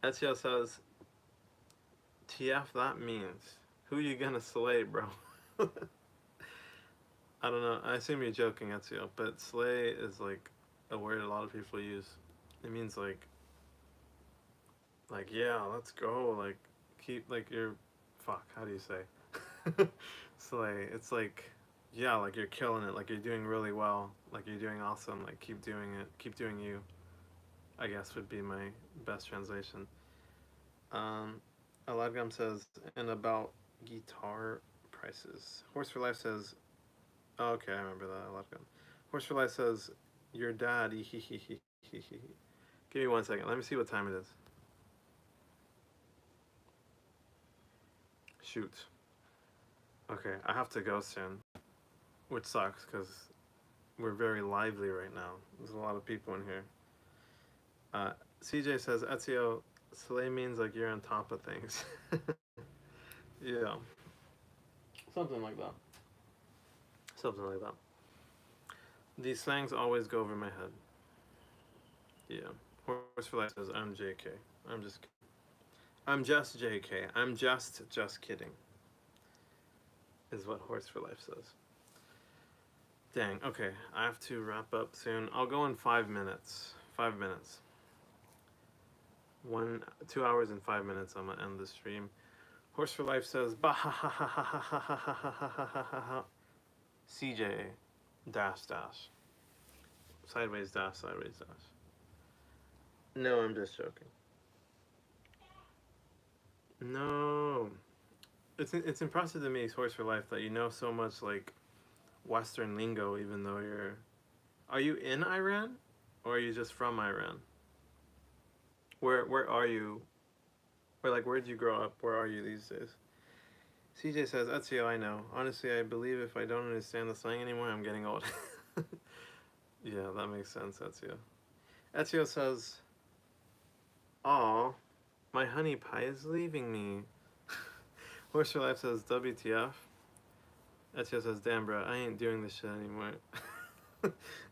that. Ezio says, TF, that means, who you gonna slay, bro? I don't know, I assume you're joking, Ezio, but slay is like a word a lot of people use. It means like, yeah, let's go, like, keep, like, you're, fuck, how do you say? Slay, it's like, yeah, like you're killing it, like you're doing really well, like you're doing awesome, like keep doing it, keep doing you, I guess would be my best translation. Aladgam says, and about guitar prices. Horse for Life says, oh, okay, I remember that, Aladgam. Horse for Life says, your dad, Give me 1 second, let me see what time it is. Shoot. Okay, I have to go soon, which sucks, because we're very lively right now. There's a lot of people in here. CJ says, Ezio, slay means like you're on top of things. Yeah. Something like that. Something like that. These slangs always go over my head. Yeah. Horse for Life says, I'm JK. I'm just JK. I'm just kidding. Is what Horse for Life says. Dang, okay. I have to wrap up soon. I'll go in 5 minutes. 5 minutes. 2 hours and 5 minutes. I'm gonna end the stream. Horse for Life says, bah ha ha ha ha ha ha ha ha ha ha ha. CJ dash dash. Sideways dash, sideways dash. No, I'm just joking. No. It's impressive to me, Horse for Life, that you know so much like Western lingo, even though you're. Are you in Iran, or are you just from Iran? Where are you? Or like, where did you grow up? Where are you these days? CJ says, Ezio, I know. Honestly, I believe if I don't understand the slang anymore, I'm getting old. Yeah, that makes sense, Ezio. Ezio says, aw, my honey pie is leaving me. Horse for Life says, WTF. Ezio says, damn, bro, I ain't doing this shit anymore.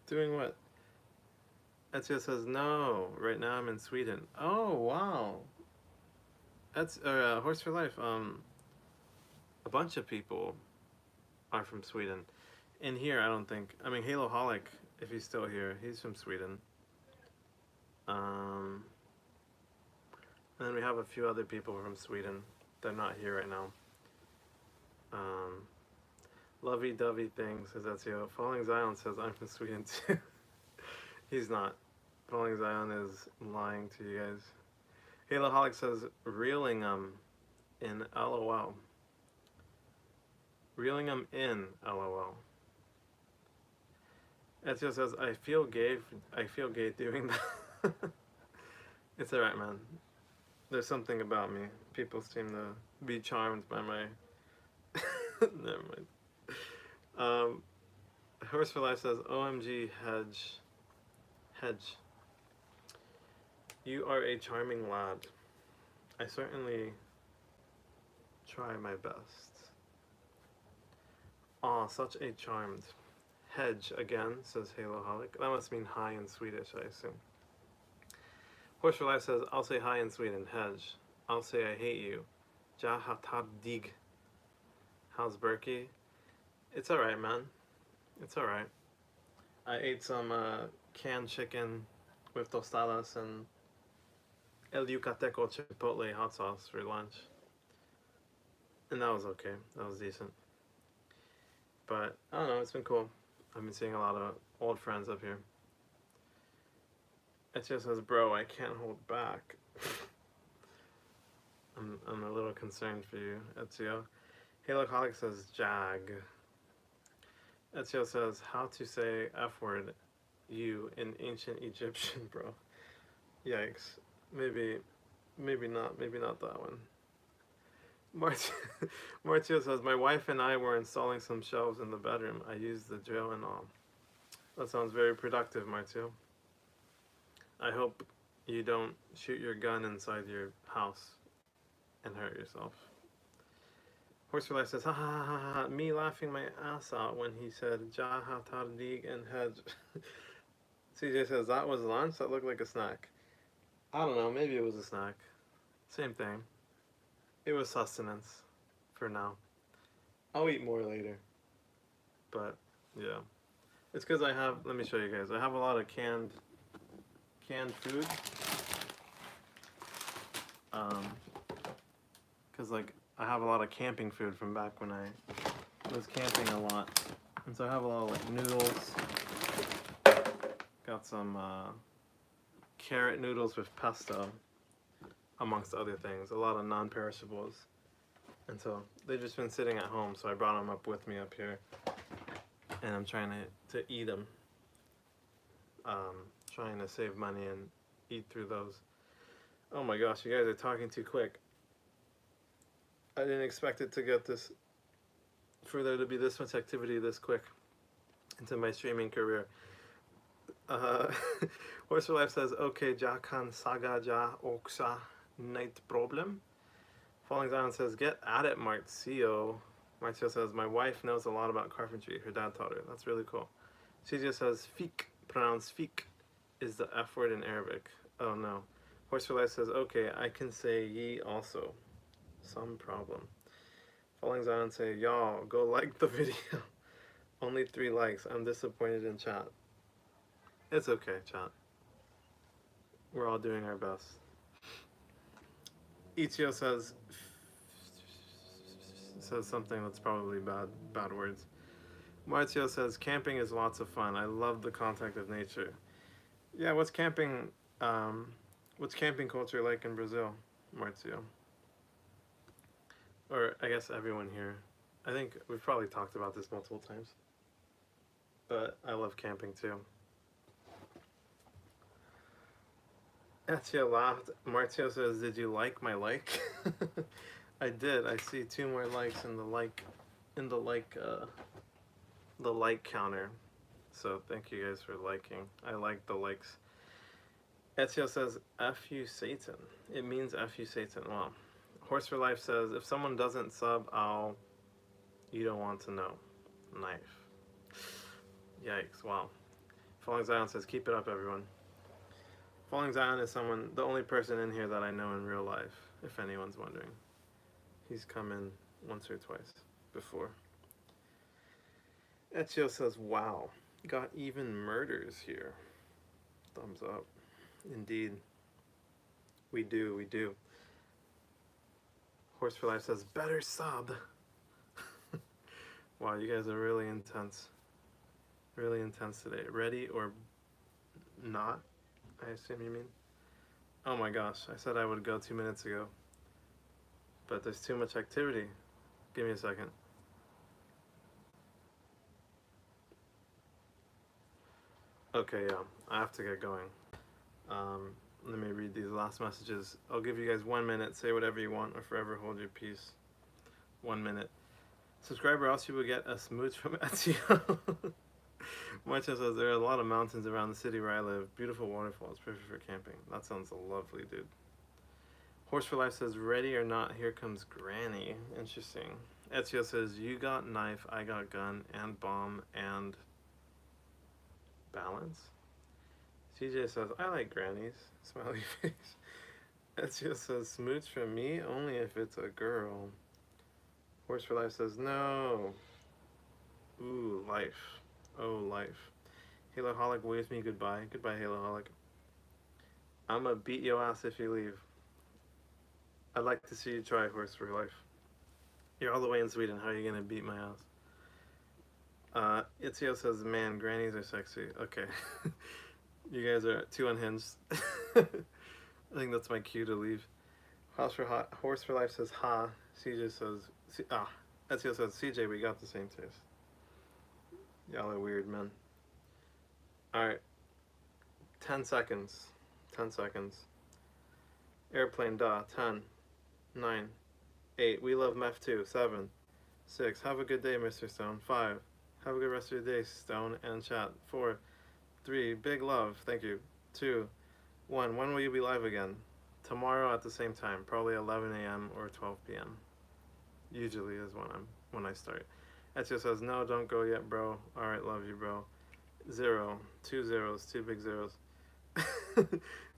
Doing what? Ezio says, no, right now I'm in Sweden. Oh, wow. That's Horse for Life. A bunch of people are from Sweden. In here, I don't think. I mean, Halo Holic, if he's still here, he's from Sweden. And then we have a few other people from Sweden. They're not here right now. Lovey-dovey thing says Ezio. Falling Zion says I'm from Sweden too. He's not. Falling Zion is lying to you guys. Halo Holic says Reelingham in LOL. Reelingham in LOL. Ezio says I feel gay doing that. It's alright, man. There's something about me. People seem to be charmed by my never mind. Horse for Life says OMG Hedge. You are a charming lad. I certainly try my best. Aw, such a charmed. Hedge again, says Halo Holic. That must mean hi in Swedish, I assume. Horse for Life says, I'll say hi in Sweden, Hedge. I'll say I hate you. Jahatardig. How's Berkey? It's alright, man. It's alright. I ate some canned chicken with tostadas and El Yucateco Chipotle hot sauce for lunch. And that was okay. That was decent. But, I don't know, it's been cool. I've been seeing a lot of old friends up here. Ezio says, bro, I can't hold back. I'm a little concerned for you, Ezio. Halocolic says, Jag. Ezio says, how to say F word, you, in ancient Egyptian, bro. Yikes. Maybe not that one. Martio says, my wife and I were installing some shelves in the bedroom. I used the drill and all. That sounds very productive, Martio. I hope you don't shoot your gun inside your house and hurt yourself. Horse for Life says, ha ha ha ha, me laughing my ass out when he said, Jaha Tardig and Hedge. CJ says, that was lunch? That looked like a snack. I don't know, maybe it was a snack. Same thing. It was sustenance for now. I'll eat more later. But, yeah. It's because I have, let me show you guys, I have a lot of canned food. Because, like, I have a lot of camping food from back when I was camping a lot. And so I have a lot of, like, noodles. Got some carrot noodles with pesto, amongst other things. A lot of non-perishables. And so they've just been sitting at home, so I brought them up with me up here. And I'm trying to eat them. Trying to save money and eat through those. Oh my gosh, you guys are talking too quick. I didn't expect it to get this, for there to be this much activity this quick into my streaming career. Horse for Life says, okay, ja kan saga ja oksa night problem. Falling Zion says, get at it, Martio. Martio says, my wife knows a lot about carpentry. Her dad taught her. That's really cool. She just says, fik, pronounced fik, is the F word in Arabic. Oh no. Horse for Life says, okay, I can say ye also. Some problem. Falling Zion say, y'all, go like the video. Only 3 likes. I'm disappointed in chat. It's okay, chat. We're all doing our best. Ichio says something that's probably bad words. Marzio says, camping is lots of fun. I love the contact of nature. Yeah, what's camping culture like in Brazil, Marzio? Or I guess everyone here. I think we've probably talked about this multiple times. But I love camping too. Ezio laughed. Marzio says, did you like my like? I did. I see 2 more likes in the like counter. So thank you guys for liking. I like the likes. Ezio says, F you Satan. It means F you Satan. Well, Horse for Life says, if someone doesn't sub, you don't want to know. Knife. Yikes, wow. Falling Zion says, keep it up, everyone. Falling Zion is the only person in here that I know in real life, if anyone's wondering. He's come in once or twice before. Ezio says, wow, got even murders here. Thumbs up. Indeed. We do. Horse for Life says, better sub. Wow, you guys are really intense. Really intense today. Ready or not, I assume you mean? Oh my gosh, I said I would go 2 minutes ago. But there's too much activity. Give me a second. Okay, yeah, I have to get going. Let me read these last messages. I'll give you guys 1 minute. Say whatever you want or forever hold your peace. 1 minute. Subscribe or else you will get a smooch from Ezio. Martin says, there are a lot of mountains around the city where I live. Beautiful waterfalls, perfect for camping. That sounds lovely, dude. Horse for Life says, ready or not, here comes Granny. Interesting. Ezio says, you got knife, I got gun, and bomb, and balance. CJ says, I like grannies. Smiley face. Ezio says, smooch from me only if it's a girl. Horse for Life says, no. Ooh, life. Oh, life. Haloholic waves me goodbye. Goodbye, Haloholic. I'ma beat your ass if you leave. I'd like to see you try Horse for Life. You're all the way in Sweden. How are you gonna beat my ass? Itzio says, man, grannies are sexy. Okay. You guys are too unhinged. I think that's my cue to leave. Horse for Life says, ha. CJ says, Ezio says, CJ, we got the same taste. Y'all are weird, man. Alright. 10 seconds. 10 seconds. Airplane, 10, 9, 8. We love Meth too. 7, 6. Have a good day, Mr. Stone. 5. Have a good rest of your day, Stone and chat. 4, 3. Big love. Thank you. 2, 1. When will you be live again? Tomorrow at the same time. Probably 11 a.m. or 12 p.m. Usually is when I start. Ezio says, no, don't go yet, bro. Alright, love you, bro. 0. 2 zeros. 2 big zeros.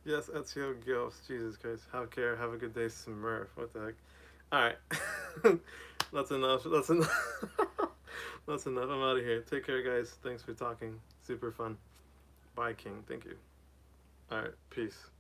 Yes, Ezio Gilfs. Jesus Christ. Have care. Have a good day, Smurf. What the heck? Alright. That's enough. That's enough. That's enough. I'm out of here. Take care, guys. Thanks for talking. Super fun. Bye, King. Thank you. Alright. Peace.